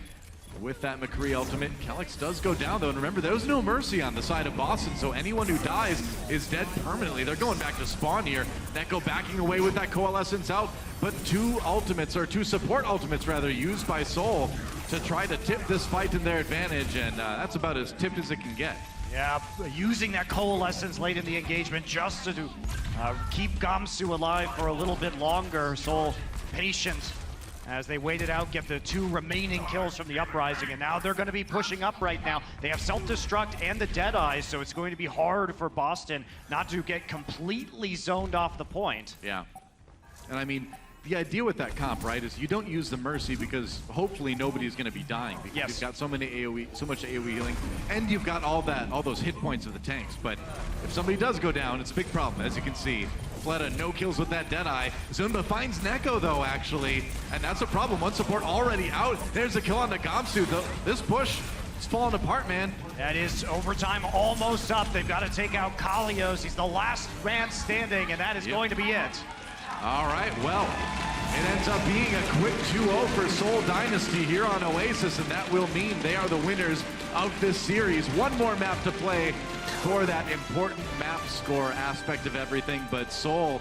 with that McCree ultimate. Kelix does go down, though. And remember, there's no mercy on the side of Boston, so anyone who dies is dead permanently. They're going back to spawn here. Neko backing away with that Coalescence out. But 2 ultimates, or 2 support ultimates, rather, used by Seoul to try to tip this fight in their advantage. And that's about as tipped as it can get. Yeah, using that Coalescence late in the engagement just to keep Gamsu alive for a little bit longer. Seoul patient as they waited out, get the 2 remaining kills from the Uprising, and now they're going to be pushing up right now. They have self-destruct and the Deadeye, so it's going to be hard for Boston not to get completely zoned off the point. Yeah, and I mean, the idea with that comp, right, is you don't use the Mercy because hopefully nobody's going to be dying because you've got so much AoE healing, and you've got all those hit points of the tanks. But if somebody does go down, it's a big problem, as you can see. Fleta, no kills with that Deadeye. Zunba finds Neko, though, actually, and that's a problem. One support already out. There's a kill on the Gamsu, though. This push is falling apart, man. That is overtime almost up. They've got to take out Kalios. He's the last man standing, and that is going to be it. All right, well, it ends up being a quick 2-0 for Seoul Dynasty here on Oasis, and that will mean they are the winners of this series. One more map to play for that important map score aspect of everything, but Seoul,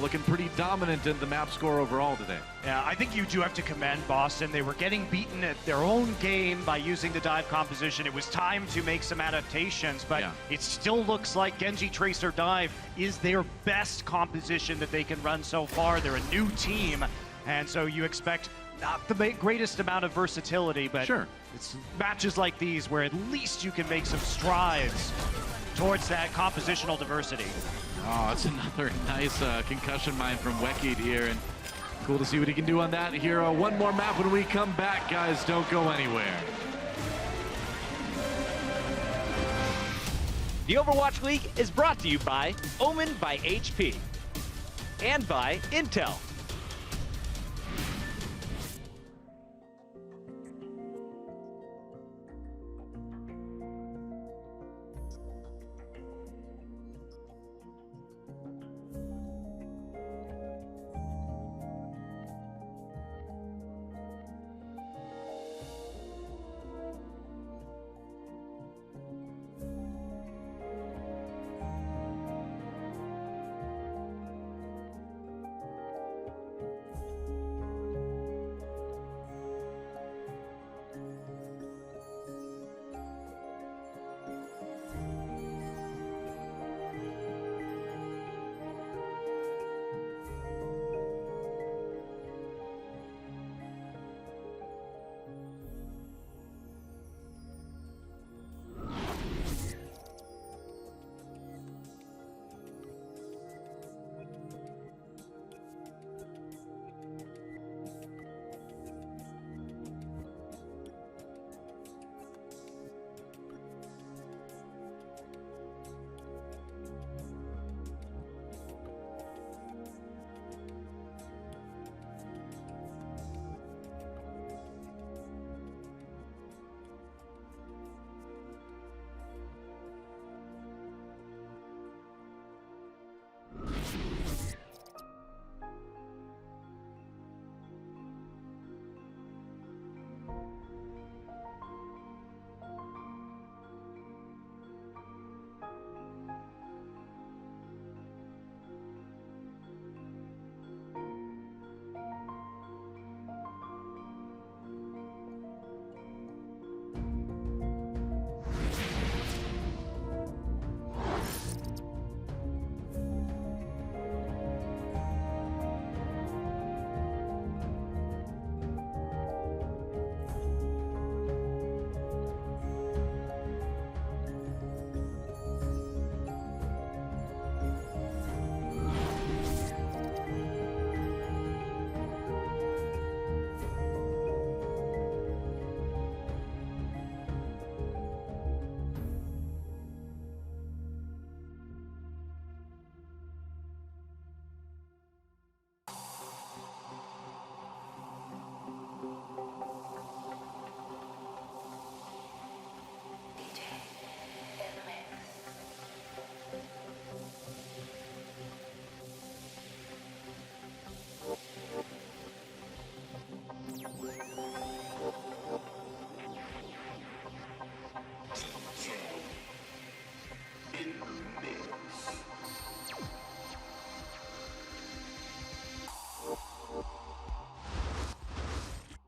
looking pretty dominant in the map score overall today. Yeah, I think you do have to commend Boston. They were getting beaten at their own game by using the dive composition. It was time to make some adaptations, but it still looks like Genji Tracer Dive is their best composition that they can run so far. They're a new team, and so you expect not the greatest amount of versatility, but it's matches like these where at least you can make some strides towards that compositional diversity. Oh, it's another nice concussion mine from Wekid here, and cool to see what he can do on that hero. One more map when we come back, guys. Don't go anywhere. The Overwatch League is brought to you by Omen by HP and by Intel.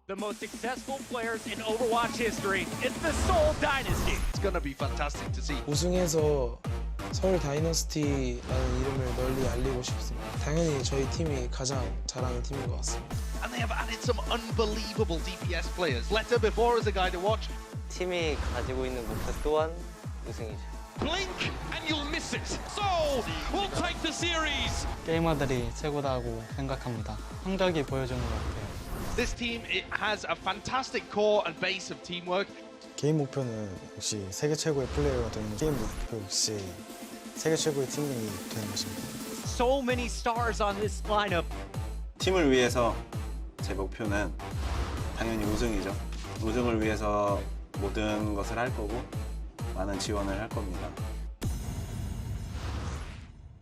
The most successful players in Overwatch history. It's the Seoul Dynasty. It's gonna be fantastic to see. 우승해서 서울 다이너스티라는 이름을 널리 알리고 싶습니다. 당연히 저희 팀이 가장 잘하는 팀인 것 같습니다. And they have added some unbelievable DPS players. Letta before is a guy to watch. 팀이 가지고 있는 목표 또한 우승이죠. blink and you'll miss it. Seoul will take the series. 게이머들이 최고다고 생각합니다. 성적이 보여주는 것 같아요. This team, it has a fantastic core and base of teamwork. 개인 목표는 역시 세계 최고의 플레이어가 되는 게임 목표 역시 세계 최고의 팀이 되는 것입니다. So many stars on this lineup. 팀을 위해서 제 목표는 당연히 우승이죠. 우승을 위해서 모든 것을 할 거고 많은 지원을 할 겁니다.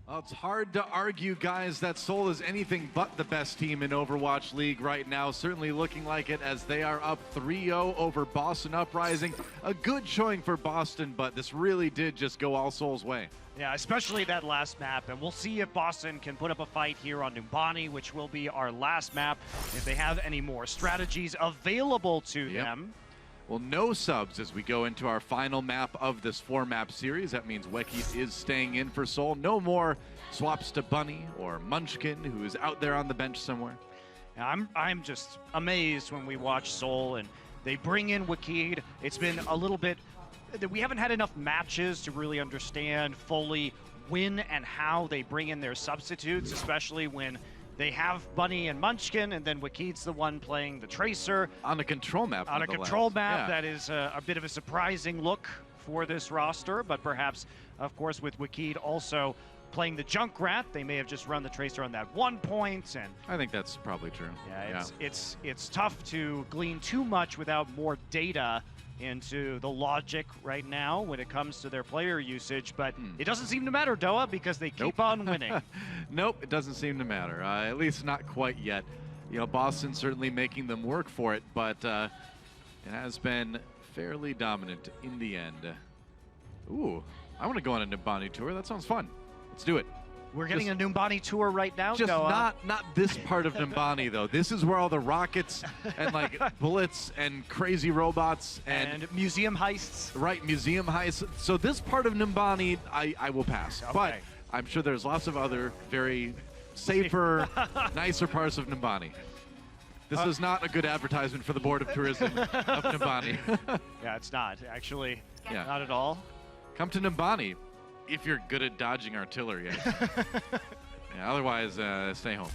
Well, it's hard to argue, guys, that Seoul is anything but the best team in Overwatch League right now. Certainly looking like it as they are up 3-0 over Boston Uprising. A good showing for Boston, but this really did just go all Seoul's way. Yeah, especially that last map. And we'll see if Boston can put up a fight here on Numbani, which will be our last map, if they have any more strategies available to them. Well, no subs as we go into our final map of this 4-map series. That means Wekit is staying in for Seoul. No more swaps to Bunny or Munchkin, who is out there on the bench somewhere. I'm just amazed when we watch Seoul and they bring in Wekid. It's been a little bit, we haven't had enough matches to really understand fully when and how they bring in their substitutes, especially when they have Bunny and Munchkin, and then Wekid's the one playing the Tracer. On a control map, On a control map, that is a bit of a surprising look for this roster, but perhaps, of course, with Wekid also playing the Junkrat, they may have just run the Tracer on that 1 point, and I think that's probably true. Yeah, it's tough to glean too much without more data into the logic right now when it comes to their player usage, but it doesn't seem to matter, Doa, because they keep on winning. Nope, it doesn't seem to matter, at least not quite yet. You know, Boston certainly making them work for it, but it has been fairly dominant in the end. Ooh, I want to go on a Numbani tour. That sounds fun. Let's do it. We're getting a Numbani tour right now, just Noah. not this part of Numbani though. This is where all the rockets and like bullets and crazy robots and museum heists. Right, museum heists. So this part of Numbani, I will pass. Okay. But I'm sure there's lots of other very safer, nicer parts of Numbani. This is not a good advertisement for the Board of Tourism of Numbani. Yeah, it's not actually. Yeah. Not at all. Come to Numbani. If you're good at dodging artillery. Yeah, otherwise, stay home.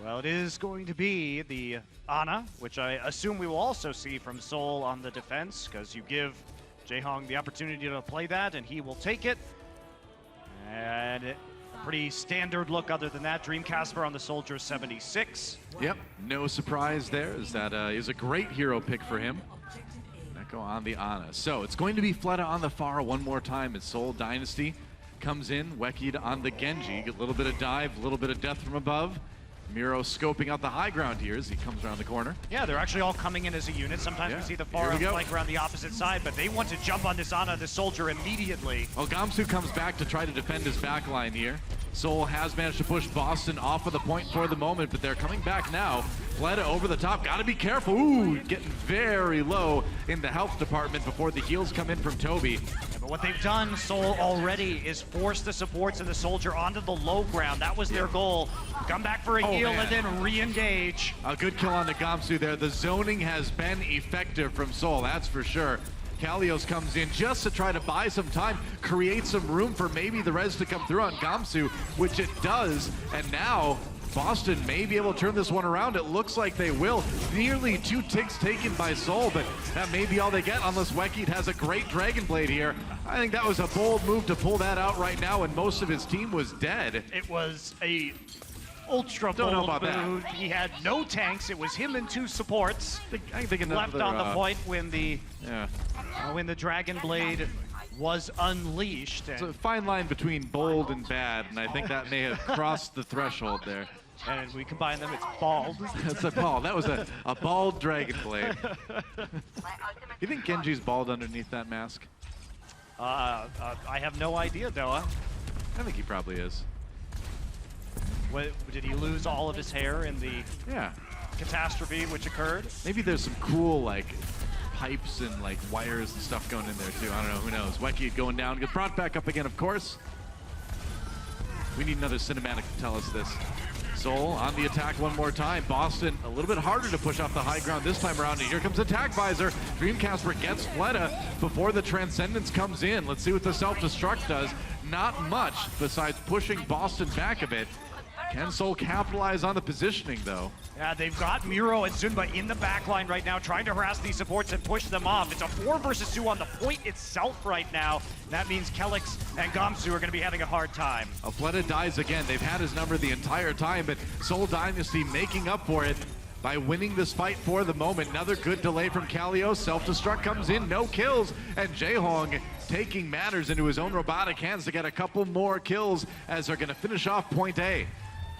Well, it is going to be the Ana, which I assume we will also see from Seoul on the defense, because you give Jaehong the opportunity to play that, and he will take it. And a pretty standard look other than that. Dreamcasper on the Soldier 76. Yep, no surprise there, as that is a great hero pick for him. Go on the Ana. So it's going to be Fleta on the Pharah one more time as Seoul Dynasty comes in. Wekid on the Genji. A little bit of dive, a little bit of death from above. Miro scoping out the high ground here as he comes around the corner. Yeah, they're actually all coming in as a unit. Sometimes we see the Pharah flank around the opposite side, but they want to jump on this Ana, the Soldier, immediately. Well, Gamsu comes back to try to defend his backline here. Seoul has managed to push Boston off of the point for the moment, but they're coming back now. Fleta over the top, gotta be careful. Ooh, getting very low in the health department before the heals come in from Toby. Yeah, but what they've done, Seoul, already is force the supports of the Soldier onto the low ground. That was their goal. Come back for a heal and then re-engage. A good kill on the Gamsu there. The zoning has been effective from Seoul, that's for sure. Kalios comes in just to try to buy some time, create some room for maybe the res to come through on Gamsu, which it does. And now Boston may be able to turn this one around. It looks like they will. Nearly 2 ticks taken by Seoul, but that may be all they get unless Wekid has a great Dragon Blade here. I think that was a bold move to pull that out right now, and most of his team was dead. It was a ultra bold move. He had no tanks. It was him and 2 supports. I think left on the point when the Dragon Blade was unleashed. It's a fine line between bold and bad, and I think that may have crossed the threshold there. And we combine them, it's bald. That's a bald. That was a bald Dragon Blade. You think Genji's bald underneath that mask? I have no idea, Doa. I think he probably is. What, did he lose all of his hair in the catastrophe which occurred? Maybe there's some cool like pipes and like wires and stuff going in there too. I don't know, who knows. Wekid going down, gets brought back up again, of course. We need another cinematic to tell us this. Seoul on the attack one more time. Boston a little bit harder to push off the high ground this time around. And here comes Attack Visor. Dreamcasper gets Fleta before the Transcendence comes in. Let's see what the self-destruct does. Not much besides pushing Boston back a bit. Can Seoul capitalize on the positioning, though? Yeah, they've got Miro and Zunba in the backline right now, trying to harass these supports and push them off. It's a 4 versus 2 on the point itself right now. That means Kelix and Gamsu are going to be having a hard time. Fleta dies again. They've had his number the entire time, but Seoul Dynasty making up for it by winning this fight for the moment. Another good delay from Kaleo. Self-destruct comes in, no kills, and Jaehong taking matters into his own robotic hands to get a couple more kills as they're going to finish off point A.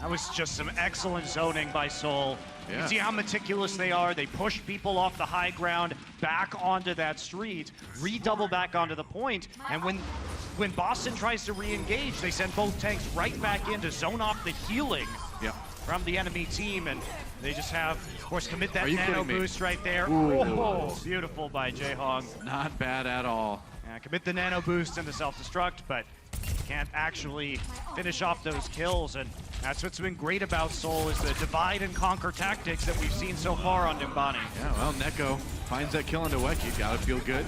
That was just some excellent zoning by Seoul. Yeah. You can see how meticulous they are. They push people off the high ground back onto that street, redouble back onto the point, and when Boston tries to re-engage, they send both tanks right back in to zone off the healing from the enemy team, and they just have, of course, commit that nano boost right there. Oh, beautiful by Jaehong. Not bad at all. Yeah, commit the nano boost and the self-destruct, but can't actually finish off those kills, and that's what's been great about Seoul is the divide and conquer tactics that we've seen so far on Numbani. Yeah, well, Neko finds that kill into Weki. Gotta feel good.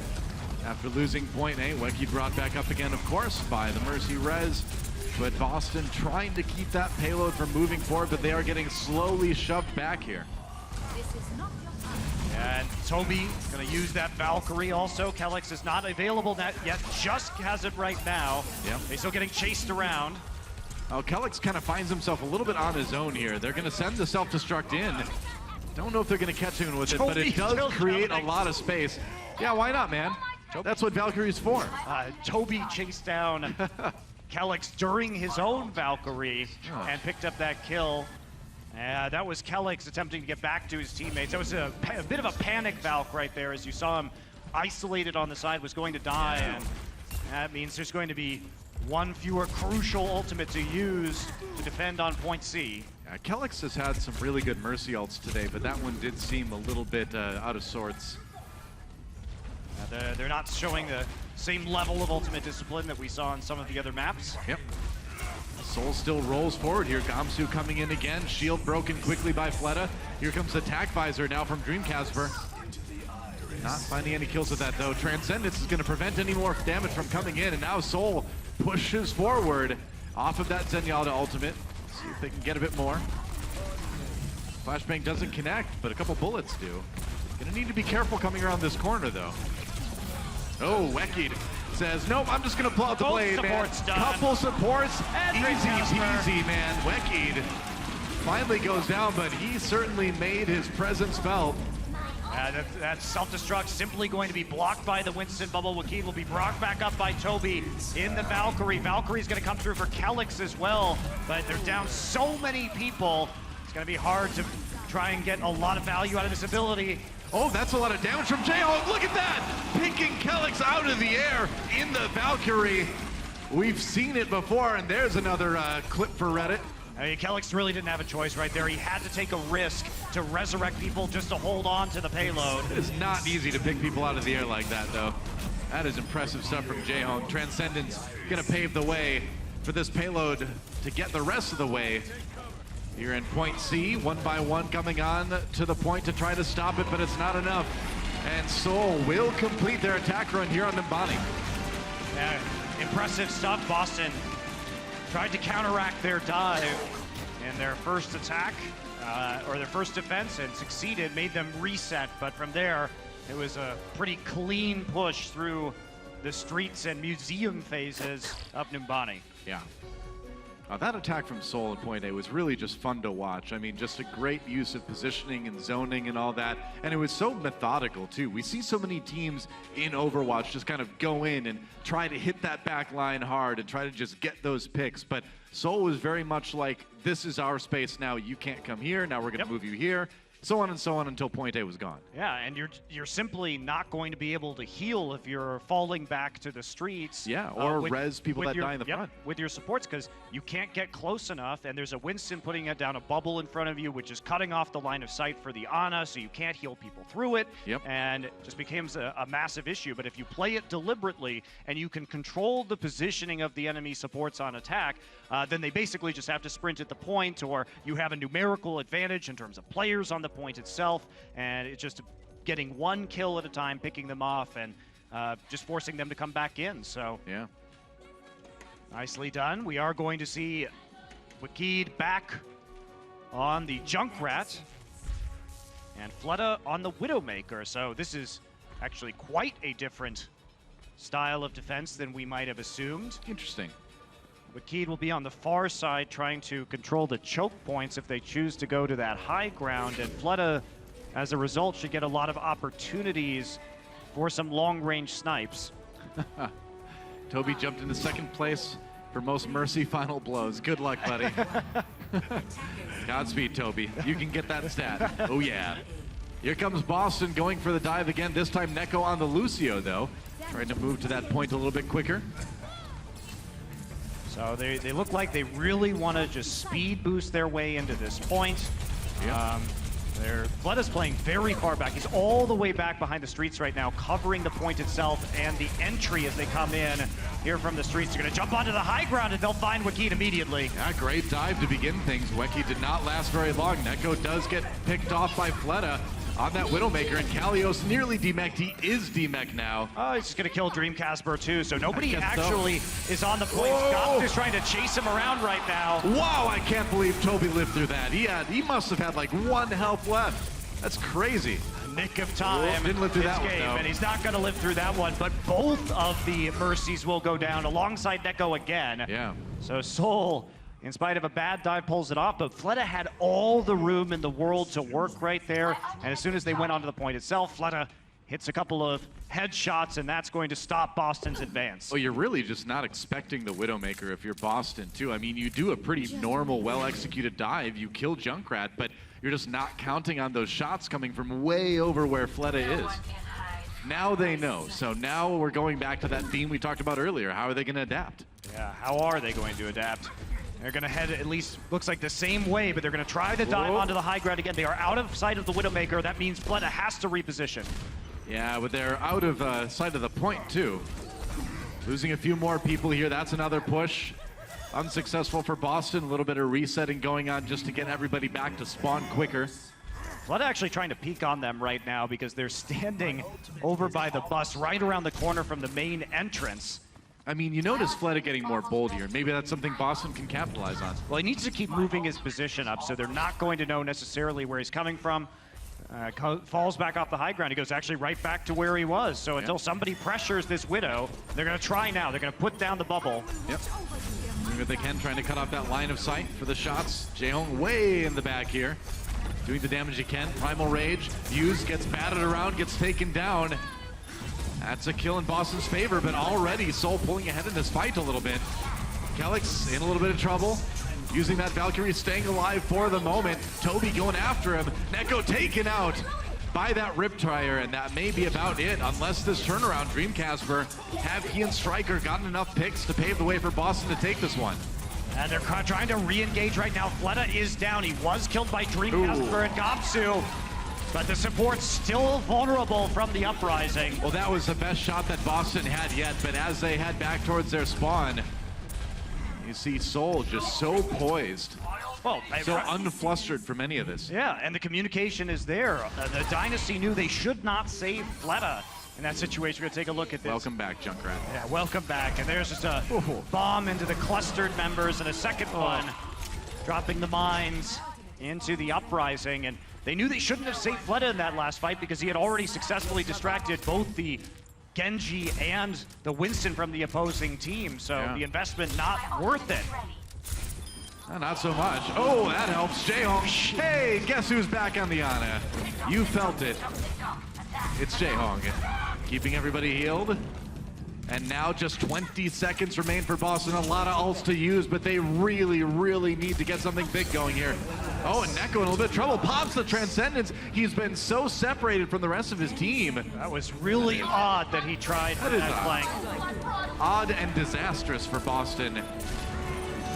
After losing point A, Weki brought back up again, of course, by the Mercy Res. But Boston trying to keep that payload from moving forward, but they are getting slowly shoved back here. And Toby gonna use that Valkyrie also. Kelix is not available yet, just has it right now. Yep. He's still getting chased around. Oh, Kelix kind of finds himself a little bit on his own here. They're gonna send the self-destruct in. Don't know if they're gonna catch him with it, but it does create a lot of space. Yeah, why not, man? That's what Valkyrie's for. Toby chased down Kelix during his own Valkyrie and picked up that kill. That was Kelix attempting to get back to his teammates. That was a bit of a panic Valk right there, as you saw him isolated on the side, was going to die, and that means there's going to be one fewer crucial ultimate to use to defend on point C. Yeah, Kelix has had some really good Mercy ults today, but that one did seem a little bit out of sorts. They're not showing the same level of ultimate discipline that we saw on some of the other maps. Yep. Seoul still rolls forward here. Gamsu coming in again. Shield broken quickly by Fleta. Here comes Attack Visor now from Dreamcasper. Not finding any kills with that though. Transcendence is going to prevent any more damage from coming in, and now Seoul pushes forward off of that Zenyatta ultimate. See if they can get a bit more. Flashbang doesn't connect, but a couple bullets do. Gonna need to be careful coming around this corner though. Oh, Wekid says, nope, I'm just gonna pull out the blade, man. Couple supports, easy peasy, man. Wekid finally goes down, but he certainly made his presence felt. That self-destruct simply going to be blocked by the Winston bubble. Wekid will be brought back up by Toby in the Valkyrie. Valkyrie's gonna come through for Kelix as well, but they're down so many people. It's gonna be hard to try and get a lot of value out of this ability. Oh, that's a lot of damage from Jaehong. Look at that! Picking Kelix out of the air in the Valkyrie. We've seen it before, and there's another clip for Reddit. I mean, Kelix really didn't have a choice right there. He had to take a risk to resurrect people just to hold on to the payload. It is not easy to pick people out of the air like that, though. That is impressive stuff from Jaehong. Transcendence gonna pave the way for this payload to get the rest of the way. Here in point C, one by one coming on to the point to try to stop it, but it's not enough. And Seoul will complete their attack run here on Numbani. Yeah, impressive stuff. Boston tried to counteract their dive in their first attack, or their first defense, and succeeded, made them reset. But from there, it was a pretty clean push through the streets and museum phases of Numbani. Yeah. That attack from Seoul at point A was really just fun to watch. I mean, just a great use of positioning and zoning and all that. And it was so methodical, too. We see so many teams in Overwatch just kind of go in and try to hit that back line hard and try to just get those picks. But Seoul was very much like, this is our space now. You can't come here. Now we're going to move you here. so on and so on until point A was gone. Yeah, and you're simply not going to be able to heal if you're falling back to the streets. Yeah, or res people that die in the front. With your supports, because you can't get close enough, and there's a Winston putting it down a bubble in front of you, which is cutting off the line of sight for the Ana, so you can't heal people through it. Yep. And it just becomes a massive issue. But if you play it deliberately and you can control the positioning of the enemy supports on attack, then they basically just have to sprint at the point, or you have a numerical advantage in terms of players on the point itself, and it's just getting one kill at a time, picking them off, and just forcing them to come back in. So yeah, nicely done. We are going to see Wakid back on the Junkrat and Fleta on the Widowmaker. So this is actually quite a different style of defense than we might have assumed. Interesting. Wakid will be on the far side trying to control the choke points if they choose to go to that high ground, and Fleta, as a result, should get a lot of opportunities for some long-range snipes. Toby jumped into second place for most Mercy final blows. Good luck, buddy. Godspeed, Toby. You can get that stat. Oh, yeah. Here comes Boston going for the dive again. This time Neko on the Lucio, though. Trying to move to that point a little bit quicker. So they look like they really want to just speed boost their way into this point. Yep. Fleta's playing very far back. He's all the way back behind the streets right now, covering the point itself and the entry as they come in here from the streets. They're going to jump onto the high ground, and they'll find Wakid immediately. Yeah, great dive to begin things. Weki did not last very long. Neko does get picked off by Fleta on that Widowmaker, and Kalios nearly demeched. He is demeched now. Oh, he's just going to kill Dream Casper too, so nobody actually is on the point. Scott is trying to chase him around right now. Wow, I can't believe Toby lived through that. He must have had like 1 health left. That's crazy. Nick of time. Didn't live through that one, though. And he's not going to live through that one, but both of the Mercies will go down alongside Neko again. Yeah. So Seoul, in spite of a bad dive, pulls it off, but Fleta had all the room in the world to work right there, and as soon as they went onto the point itself, Fleta hits a couple of headshots, and that's going to stop Boston's advance. Well, you're really just not expecting the Widowmaker if you're Boston, too. I mean, you do a pretty normal, well-executed dive, you kill Junkrat, but you're just not counting on those shots coming from way over where Fleta is. Now they know, so now we're going back to that theme we talked about earlier. How are they going to adapt? Yeah, how are they going to adapt? They're going to head at least, looks like the same way, but they're going to try to dive onto the high ground again. They are out of sight of the Widowmaker. That means Fleta has to reposition. Yeah, but they're out of sight of the point, too. Losing a few more people here. That's another push. Unsuccessful for Boston. A little bit of resetting going on just to get everybody back to spawn quicker. Fleta actually trying to peek on them right now because they're standing over by the bus right around the corner from the main entrance. I mean, you notice Fleta getting more bold here. Maybe that's something Boston can capitalize on. Well, he needs to keep moving his position up, so they're not going to know necessarily where he's coming from. Falls back off the high ground. He goes actually right back to where he was. So until somebody pressures this Widow, they're going to try now. They're going to put down the bubble. Yep. Doing what they can, trying to cut off that line of sight for the shots. Jaehong way in the back here. Doing the damage he can. Primal Rage. Fuse gets batted around, gets taken down. That's a kill in Boston's favor, but already Seoul pulling ahead in this fight a little bit. Kelix in a little bit of trouble. Using that Valkyrie, staying alive for the moment. Toby going after him. Neko taken out by that Riptire, and that may be about it, unless this turnaround, Dreamcasper, have he and Striker gotten enough picks to pave the way for Boston to take this one? And they're trying to re-engage right now. Fleta is down. He was killed by Dreamcasper and Gamsu. But the support's still vulnerable from the Uprising. Well, that was the best shot that Boston had yet, but as they head back towards their spawn, you see Seoul just so poised. Well, so unflustered from any of this. Yeah, and the communication is there. The Dynasty knew they should not save Fleta in that situation. We're going to take a look at this. Welcome back, Junkrat. Yeah, welcome back. And there's just a bomb into the clustered members and a second one dropping the mines into the Uprising. And they knew they shouldn't have saved Fleta in that last fight because he had already successfully distracted both the Genji and the Winston from the opposing team. So the investment not worth it. Not so much. Oh, that helps. Jaehong. Hey, guess who's back on the Ana? You felt it. It's Jaehong. Keeping everybody healed. And now just 20 seconds remain for Boston. A lot of ults to use, but they really, really need to get something big going here. Oh, and Neko in a little bit of trouble. Pops the Transcendence. He's been so separated from the rest of his team. That was really odd that he tried that flank. Odd and disastrous for Boston,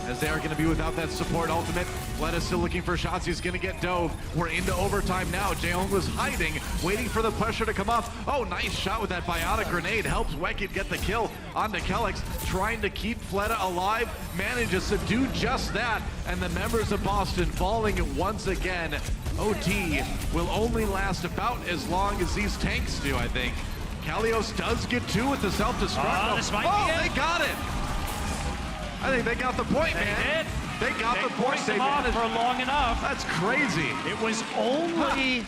as they are going to be without that support ultimate. Fleta still looking for shots. He's going to get dove. We're into overtime now. Jaehoong was hiding, waiting for the pressure to come up. Oh, nice shot with that biotic grenade. Helps Wicked get the kill onto Kellex, trying to keep Fleta alive. Manages to do just that. And the members of Boston falling once again. OT will only last about as long as these tanks do, I think. Kalios does get two with the self-destruct. This might be it. They got it. I think they got the point, man. They got the point. They off for long enough. That's crazy. It was only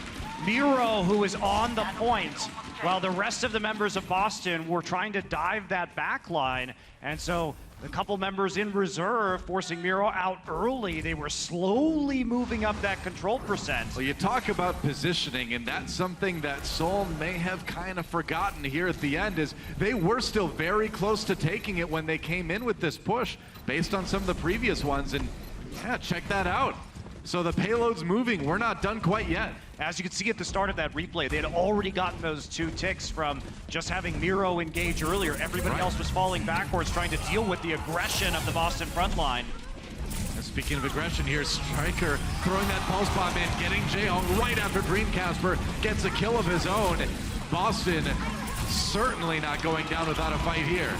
Miro who was on the point, while the rest of the members of Boston were trying to dive that back line. And so a couple members in reserve forcing Miro out early. They were slowly moving up that control percent. Well, you talk about positioning, and that's something that Seoul may have kind of forgotten here at the end, is they were still very close to taking it when they came in with this push based on some of the previous ones. And yeah, check that out. So the payload's moving. We're not done quite yet. As you can see at the start of that replay, they had already gotten those 2 ticks from just having Miro engage earlier. Everybody else was falling backwards, trying to deal with the aggression of the Boston front line. And speaking of aggression here, Striker throwing that pulse bomb in, getting Jaehoong right after Dreamcasper gets a kill of his own. Boston certainly not going down without a fight here.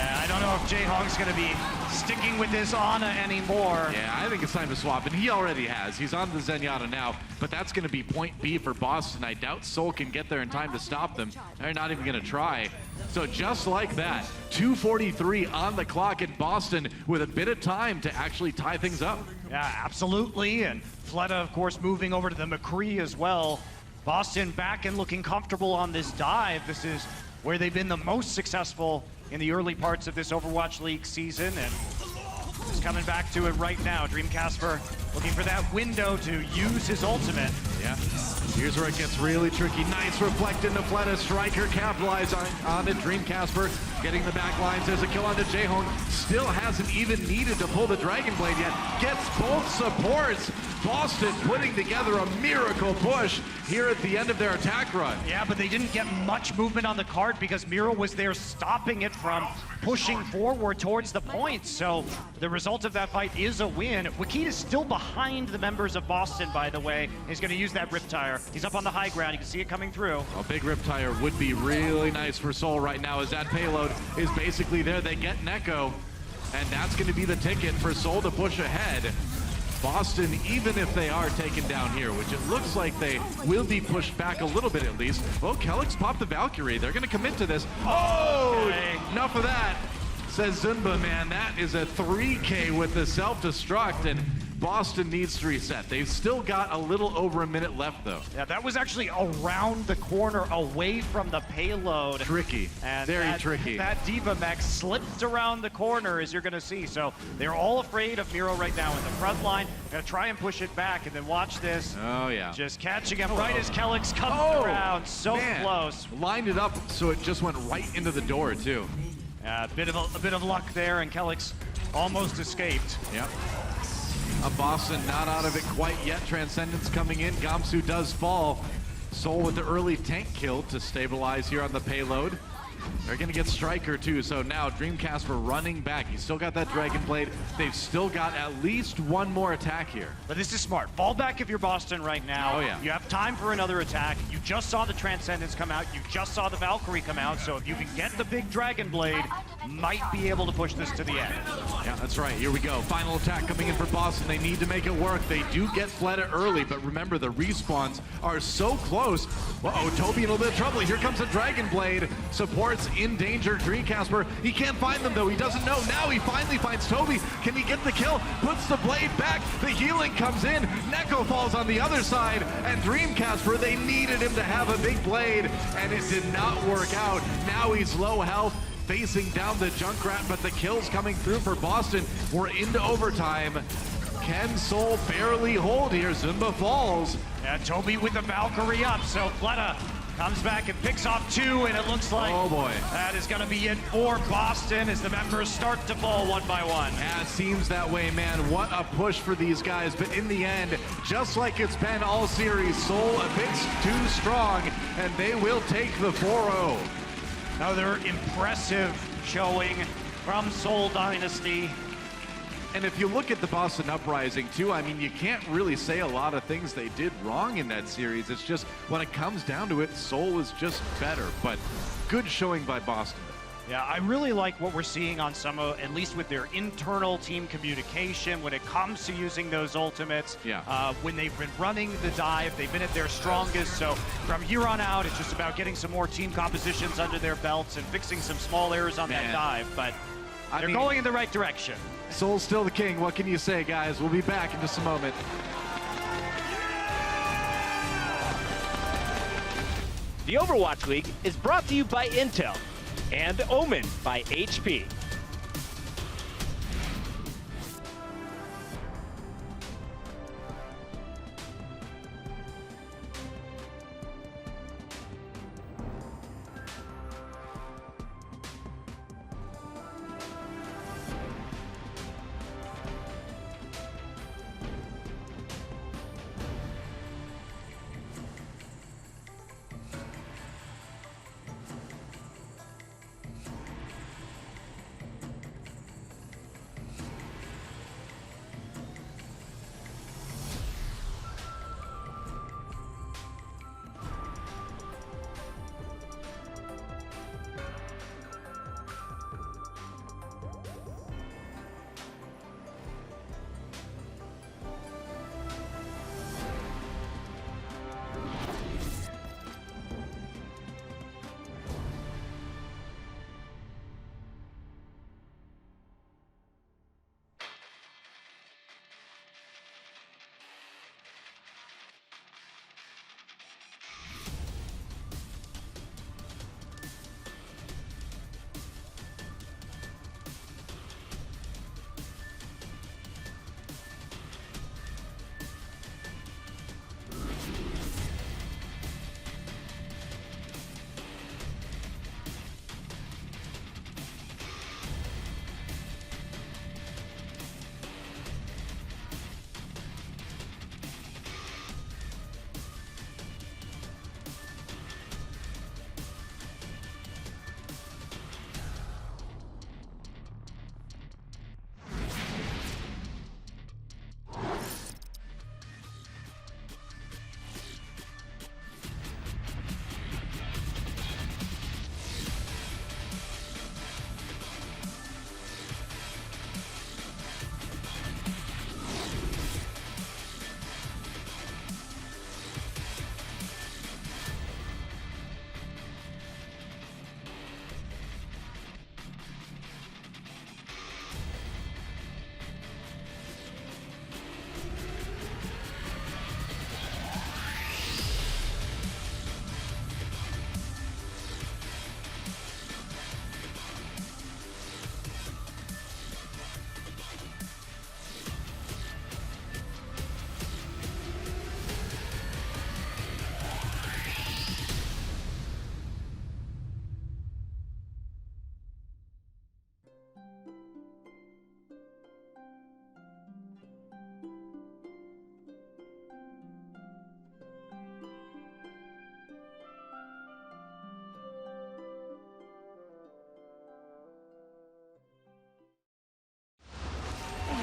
I don't know if Jaehoong's going to be sticking with this Ana anymore. Yeah, I think it's time to swap, and he already has. He's on the Zenyatta now, but that's going to be point B for Boston. I doubt Seoul can get there in time to stop them. They're not even going to try. So just like that, 2:43 on the clock in Boston with a bit of time to actually tie things up. Yeah, absolutely. And Fleta, of course, moving over to the McCree as well. Boston back and looking comfortable on this dive. This is where they've been the most successful in the early parts of this Overwatch League season, and just coming back to it right now. Dreamcasper looking for that window to use his ultimate. Yeah, here's where it gets really tricky. Nice reflect into Fleta. Striker capitalize on it. Dreamcasper getting the back lines. There's a kill onto Jaehoong. Still hasn't even needed to pull the Dragon Blade yet. Gets both supports. Boston putting together a miracle push here at the end of their attack run. Yeah, but they didn't get much movement on the card because Miro was there stopping it from pushing forward towards the point. So the result of that fight is a win. Wicked is still behind the members of Boston, by the way. He's going to use that Riptire. He's up on the high ground. You can see it coming through. A big Riptire would be really nice for Seoul right now, as that payload is basically there. They get Neko, and that's going to be the ticket for Seoul to push ahead. Boston, even if they are taken down here, which it looks like they will be pushed back a little bit at least. Well, Kellex popped the Valkyrie. They're going to commit to this. Oh, okay. Enough of that, says Zunba, man. That is a 3K with the self-destruct, and Boston needs to reset. They've still got a little over a minute left, though. Yeah, that was actually around the corner, away from the payload. Tricky, and very tricky. That Diva mech slipped around the corner, as you're going to see. So they're all afraid of Miro right now in the front line. Going to try and push it back, and then watch this. Oh, yeah. Just catching him right as Kellex comes around. So close. Lined it up so it just went right into the door, too. A bit of luck there, and Kellex almost escaped. Yep. Boston not out of it quite yet. Transcendence coming in. Gamsu does fall. Seoul with the early tank kill to stabilize here on the payload. They're going to get Striker too, so now Dreamcasper running back. He's still got that Dragon Blade. They've still got at least one more attack here. But this is smart. Fall back if you're Boston right now. Oh, yeah. You have time for another attack. You just saw the Transcendence come out. You just saw the Valkyrie come out. So if you can get the big Dragon Blade, might be able to push this to the end. Yeah, that's right. Here we go. Final attack coming in for Boston. They need to make it work. They do get Fleta early, but remember, the respawns are so close. Uh-oh, Toby in a little bit of trouble. Here comes the Dragon Blade. Supports in danger. Dreamcasper, he can't find them though. He doesn't know. Now he finally finds Toby. Can he get the kill? Puts the blade back. The healing comes in. Neko falls on the other side. And Dreamcasper, they needed him to have a big blade, and it did not work out. Now he's low health, facing down the Junkrat, but the kill's coming through for Boston. We're into overtime. Can Seoul barely hold here? Zumba falls. Yeah, Toby with the Valkyrie up, so Fleta Comes back and picks off 2, and it looks like that is going to be it for Boston as the members start to fall one by one. Yeah, it seems that way, man. What a push for these guys. But in the end, just like it's been all series, Seoul a bit too strong, and they will take the 4-0. Another impressive showing from Seoul Dynasty. And if you look at the Boston Uprising, too, I mean, you can't really say a lot of things they did wrong in that series. It's just, when it comes down to it, Seoul is just better. But good showing by Boston. Yeah, I really like what we're seeing on some of, at least with their internal team communication when it comes to using those ultimates. Yeah. When they've been running the dive, they've been at their strongest. So from here on out, it's just about getting some more team compositions under their belts and fixing some small errors on that dive. But they're going in the right direction. Seoul's still the king. What can you say, guys? We'll be back in just a moment. The Overwatch League is brought to you by Intel and Omen by HP.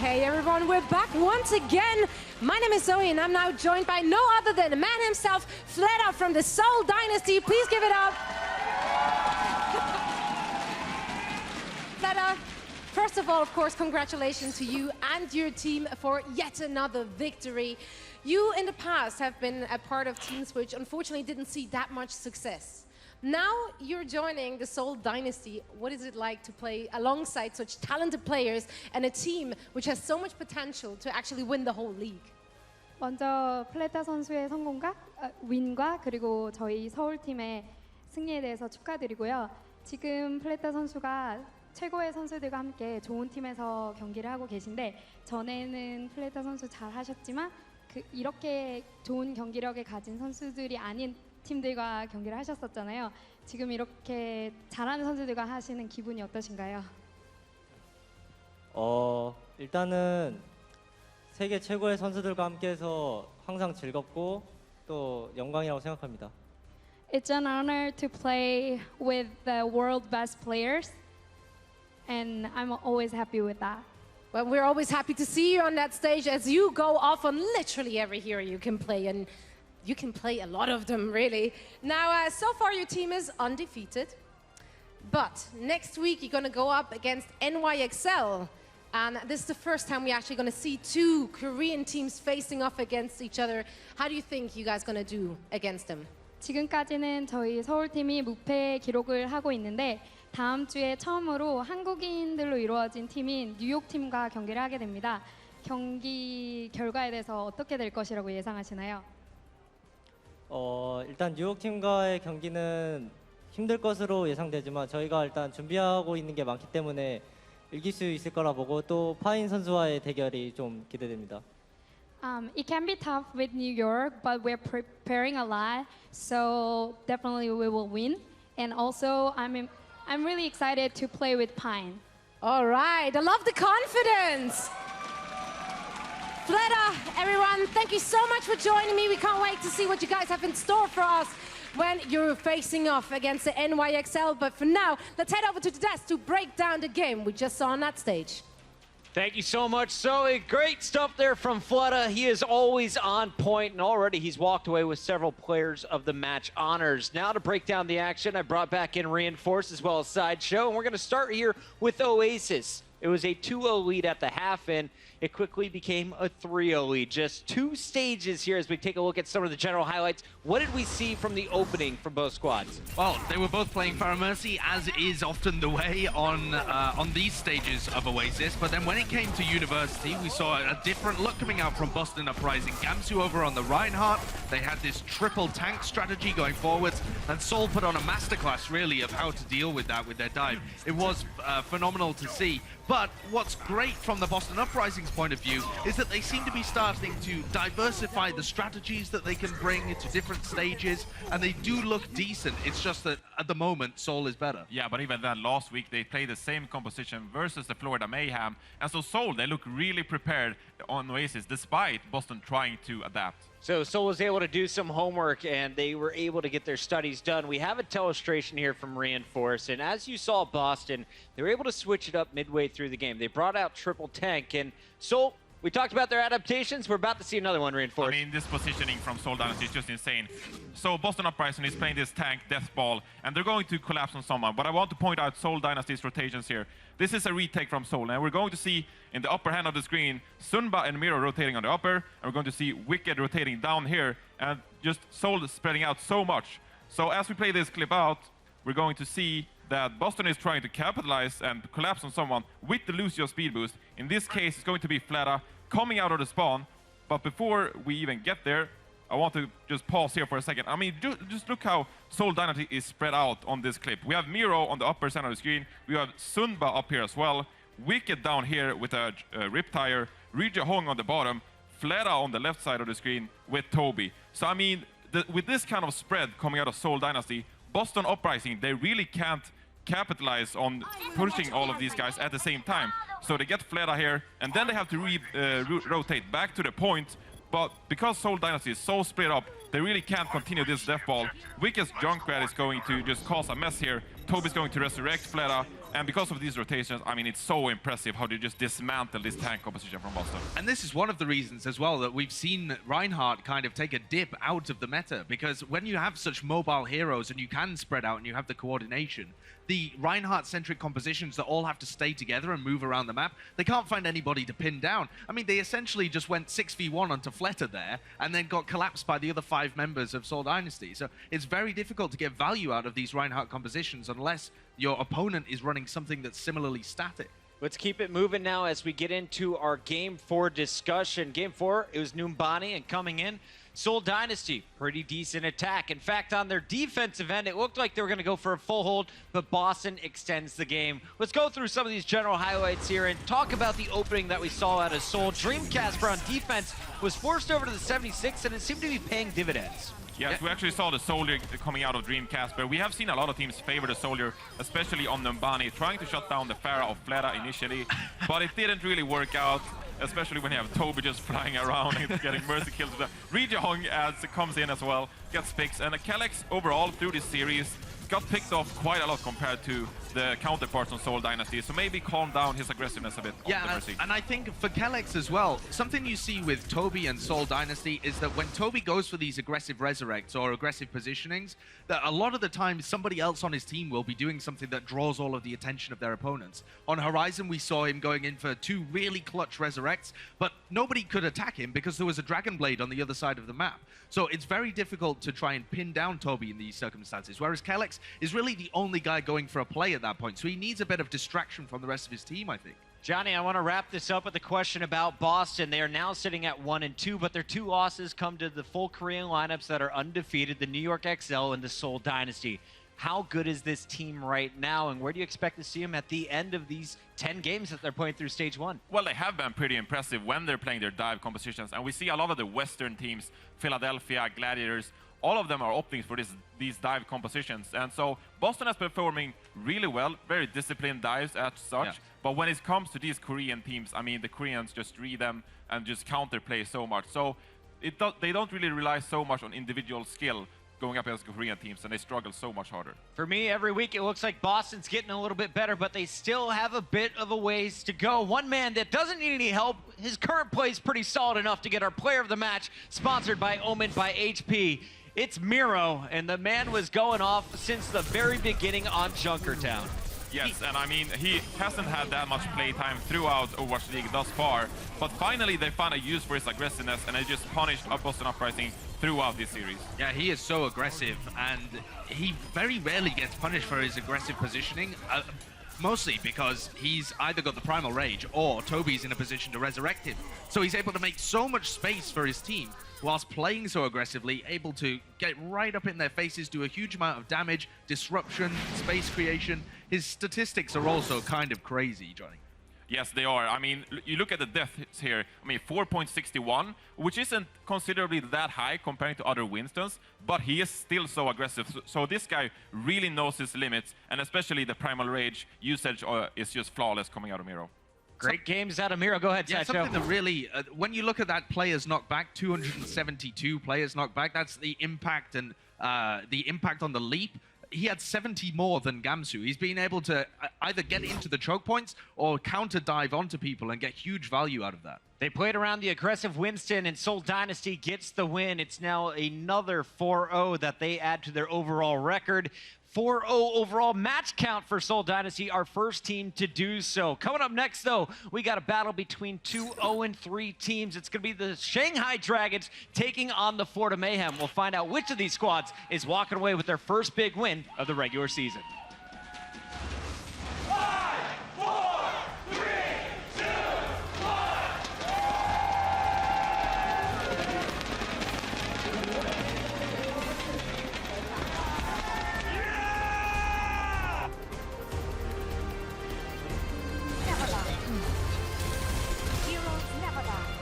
Hey everyone, we're back once again. My name is Zoe and I'm now joined by no other than the man himself, Fleta from the Seoul Dynasty. Please give it up. Fleta, first of all, of course, congratulations to you and your team for yet another victory. You in the past have been a part of teams which unfortunately didn't see that much success. Now you're joining the Seoul Dynasty. What is it like to play alongside such talented players and a team which has so much potential to actually win the whole league? 먼저 플레타 선수의 성공과 윈과 그리고 저희 서울팀의 승리에 대해서 축하드리고요. 지금 플레타 선수가 최고의 선수들과 함께 좋은 팀에서 경기를 하고 계신데 전에는 플레타 선수 잘 하셨지만 이렇게 좋은 경기력을 가진 선수들이 아닌 팀들과 경기를 하셨었잖아요. 지금 이렇게 잘하는 선수들과 하시는 기분이 어떠신가요? 일단은 세계 최고의 선수들과 함께해서 항상 즐겁고 또 영광이라고 생각합니다. It's an honor to play with the world best players, and I'm always happy with that. Well, we're always happy to see you on that stage as you go off on literally every hero you can play, and you can play a lot of them, really. Now, so far your team is undefeated, but next week you're going to go up against NYXL, and this is the first time we're actually going to see two Korean teams facing off against each other. How do you think you guys going to do against them? 지금까지는 저희 서울팀이 무패 기록을 하고 있는데 다음 주에 처음으로 한국인들로 이루어진 팀인 뉴욕팀과 경기를 하게 됩니다. 경기 결과에 대해서 어떻게 될 것이라고 예상하시나요? 일단 뉴욕팀과의 경기는 힘들 것으로 예상되지만 저희가 일단 준비하고 있는 게 많기 때문에 이길 수 있을 거라 보고 또 파인 선수와의 대결이 좀 기대됩니다. It can be tough with New York, but we're preparing a lot, so definitely we will win. And also, I'm really excited to play with Pine. All right, I love the confidence. Fleta, everyone, thank you so much for joining me. We can't wait to see what you guys have in store for us when you're facing off against the NYXL. But for now, let's head over to the desk to break down the game we just saw on that stage. Thank you so much, Zoe. Great stuff there from Fleta. He is always on point, and already he's walked away with several players of the match honors. Now to break down the action, I brought back in Reinforce as well as Sideshow, and we're going to start here with Oasis. It was a 2-0 lead at the half, and it quickly became a 3-0 lead. Just two stages here as we take a look at some of the general highlights. What did we see from the opening from both squads? Well, they were both playing Farah Mercy, as is often the way on these stages of Oasis. But then when it came to University, we saw a different look coming out from Boston Uprising. Gamsu over on the Reinhardt. They had this triple tank strategy going forwards, and Seoul put on a masterclass, really, of how to deal with that with their dive. It was phenomenal to see. But what's great from the Boston Uprising's point of view is that they seem to be starting to diversify the strategies that they can bring to different stages, and they do look decent. It's just that at the moment, Seoul is better. Yeah, but even then, last week they played the same composition versus the Florida Mayhem, and so Seoul, they look really prepared on Oasis, despite Boston trying to adapt. So Seoul was able to do some homework, and they were able to get their studies done. We have a telestration here from Reinforce, and as you saw Boston, they were able to switch it up midway through the game. They brought out triple tank, and Seoul, we talked about their adaptations. We're about to see another one, Reinforce. I mean, this positioning from Seoul Dynasty is just insane. So Boston Uprising is playing this tank, Death Ball, and they're going to collapse on someone. But I want to point out Seoul Dynasty's rotations here. This is a retake from Seoul, and we're going to see in the upper hand of the screen, Sunba and Miro rotating on the upper, and we're going to see Wicked rotating down here, and just Seoul is spreading out so much. So as we play this clip out, we're going to see that Boston is trying to capitalize and collapse on someone with the Lucio speed boost. In this case, it's going to be Fleta coming out of the spawn. But before we even get there, I want to just pause here for a second. I mean, just look how Seoul Dynasty is spread out on this clip. We have Miro on the upper center of the screen. We have Sunba up here as well. Wicked down here with a Rip Tire. Rija Hong on the bottom. Fleta on the left side of the screen with Toby. So, I mean, with this kind of spread coming out of Seoul Dynasty, Boston Uprising, they really can't capitalize on pushing all of these guys at the same time. So they get Fleta here, and then they have to rotate back to the point. But because Seoul Dynasty is so split up, they really can't continue this death ball. Wicked's Junkrat is going to just cause a mess here. Toby's going to resurrect Fleta. And because of these rotations, I mean, it's so impressive how they just dismantle this tank composition from Boston. And this is one of the reasons as well that we've seen Reinhardt kind of take a dip out of the meta, because when you have such mobile heroes and you can spread out and you have the coordination, the Reinhardt-centric compositions that all have to stay together and move around the map, they can't find anybody to pin down. I mean, they essentially just went 6v1 onto Fleta there and then got collapsed by the other 5 members of Seoul Dynasty. So it's very difficult to get value out of these Reinhardt compositions unless your opponent is running something that's similarly static. Let's keep it moving now as we get into our Game 4 discussion. Game 4, it was Numbani, and coming in, Seoul Dynasty, pretty decent attack. In fact, on their defensive end, it looked like they were going to go for a full hold, but Boston extends the game. Let's go through some of these general highlights here and talk about the opening that we saw out of Seoul. Dreamcasper on defense was forced over to the 76, and it seemed to be paying dividends. Yes, we actually saw the Soldier coming out of Dreamcasper. We have seen a lot of teams favor the Soldier, especially on Numbani, trying to shut down the Pharah of Fleta initially, but it didn't really work out, especially when you have Toby just flying around and getting mercy kills. Rejong comes in as well, gets fixed, and Kalex overall through this series got picked off quite a lot compared to the counterparts on Seoul Dynasty, so maybe calm down his aggressiveness a bit on the Mercy. And I think for Kalex as well, something you see with Toby and Seoul Dynasty is that when Toby goes for these aggressive resurrects or aggressive positionings, that a lot of the time somebody else on his team will be doing something that draws all of the attention of their opponents. On Horizon, we saw him going in for 2 really clutch resurrects, but nobody could attack him because there was a Dragon Blade on the other side of the map. So it's very difficult to try and pin down Toby in these circumstances, whereas Kalex is really the only guy going for a play at that point. So he needs a bit of distraction from the rest of his team, I think. Johnny, I want to wrap this up with a question about Boston. They are now sitting at 1-2, but their 2 losses come to the full Korean lineups that are undefeated, the New York XL and the Seoul Dynasty. How good is this team right now, and where do you expect to see them at the end of these 10 games that they're playing through stage 1? Well, they have been pretty impressive when they're playing their dive compositions, and we see a lot of the Western teams, Philadelphia, Gladiators, all of them are opting for these dive compositions. And so Boston has been performing really well, very disciplined dives as such. Yeah. But when it comes to these Korean teams, I mean, the Koreans just read them and just counterplay so much. So they don't really rely so much on individual skill going up against Korean teams, and they struggle so much harder. For me, every week it looks like Boston's getting a little bit better, but they still have a bit of a ways to go. One man that doesn't need any help, his current play is pretty solid enough to get our player of the match, sponsored by Omen by HP. It's Miro, and the man was going off since the very beginning on Junkertown. Yes, and I mean, he hasn't had that much playtime throughout Overwatch League thus far, but finally they found a use for his aggressiveness, and they just punished Boston Uprising throughout this series. Yeah, he is so aggressive, and he very rarely gets punished for his aggressive positioning, mostly because he's either got the Primal Rage or Toby's in a position to resurrect him. So he's able to make so much space for his team, whilst playing so aggressively, able to get right up in their faces, do a huge amount of damage, disruption, space creation. His statistics are also kind of crazy, Johnny. Yes, they are. I mean, you look at the deaths here. I mean, 4.61, which isn't considerably that high comparing to other Winstons, but he is still so aggressive. So this guy really knows his limits, and especially the Primal Rage usage is just flawless coming out of Miro. Great games out of Miro. Go ahead, yeah, Sacho. Something that really, when you look at that players knockback, 272 players knockback, that's the impact and the impact on the leap. He had 70 more than Gamsu. He's been able to either get into the choke points or counter dive onto people and get huge value out of that. They played around the aggressive Winston, and Seoul Dynasty gets the win. It's now another 4-0 that they add to their overall record. 4-0 overall match count for Seoul Dynasty, our first team to do so. Coming up next, though, we got a battle between 2 0-3 teams. It's going to be the Shanghai Dragons taking on the Florida Mayhem. We'll find out which of these squads is walking away with their first big win of the regular season. 5, 4, 3, 2, 1. Heroes never die.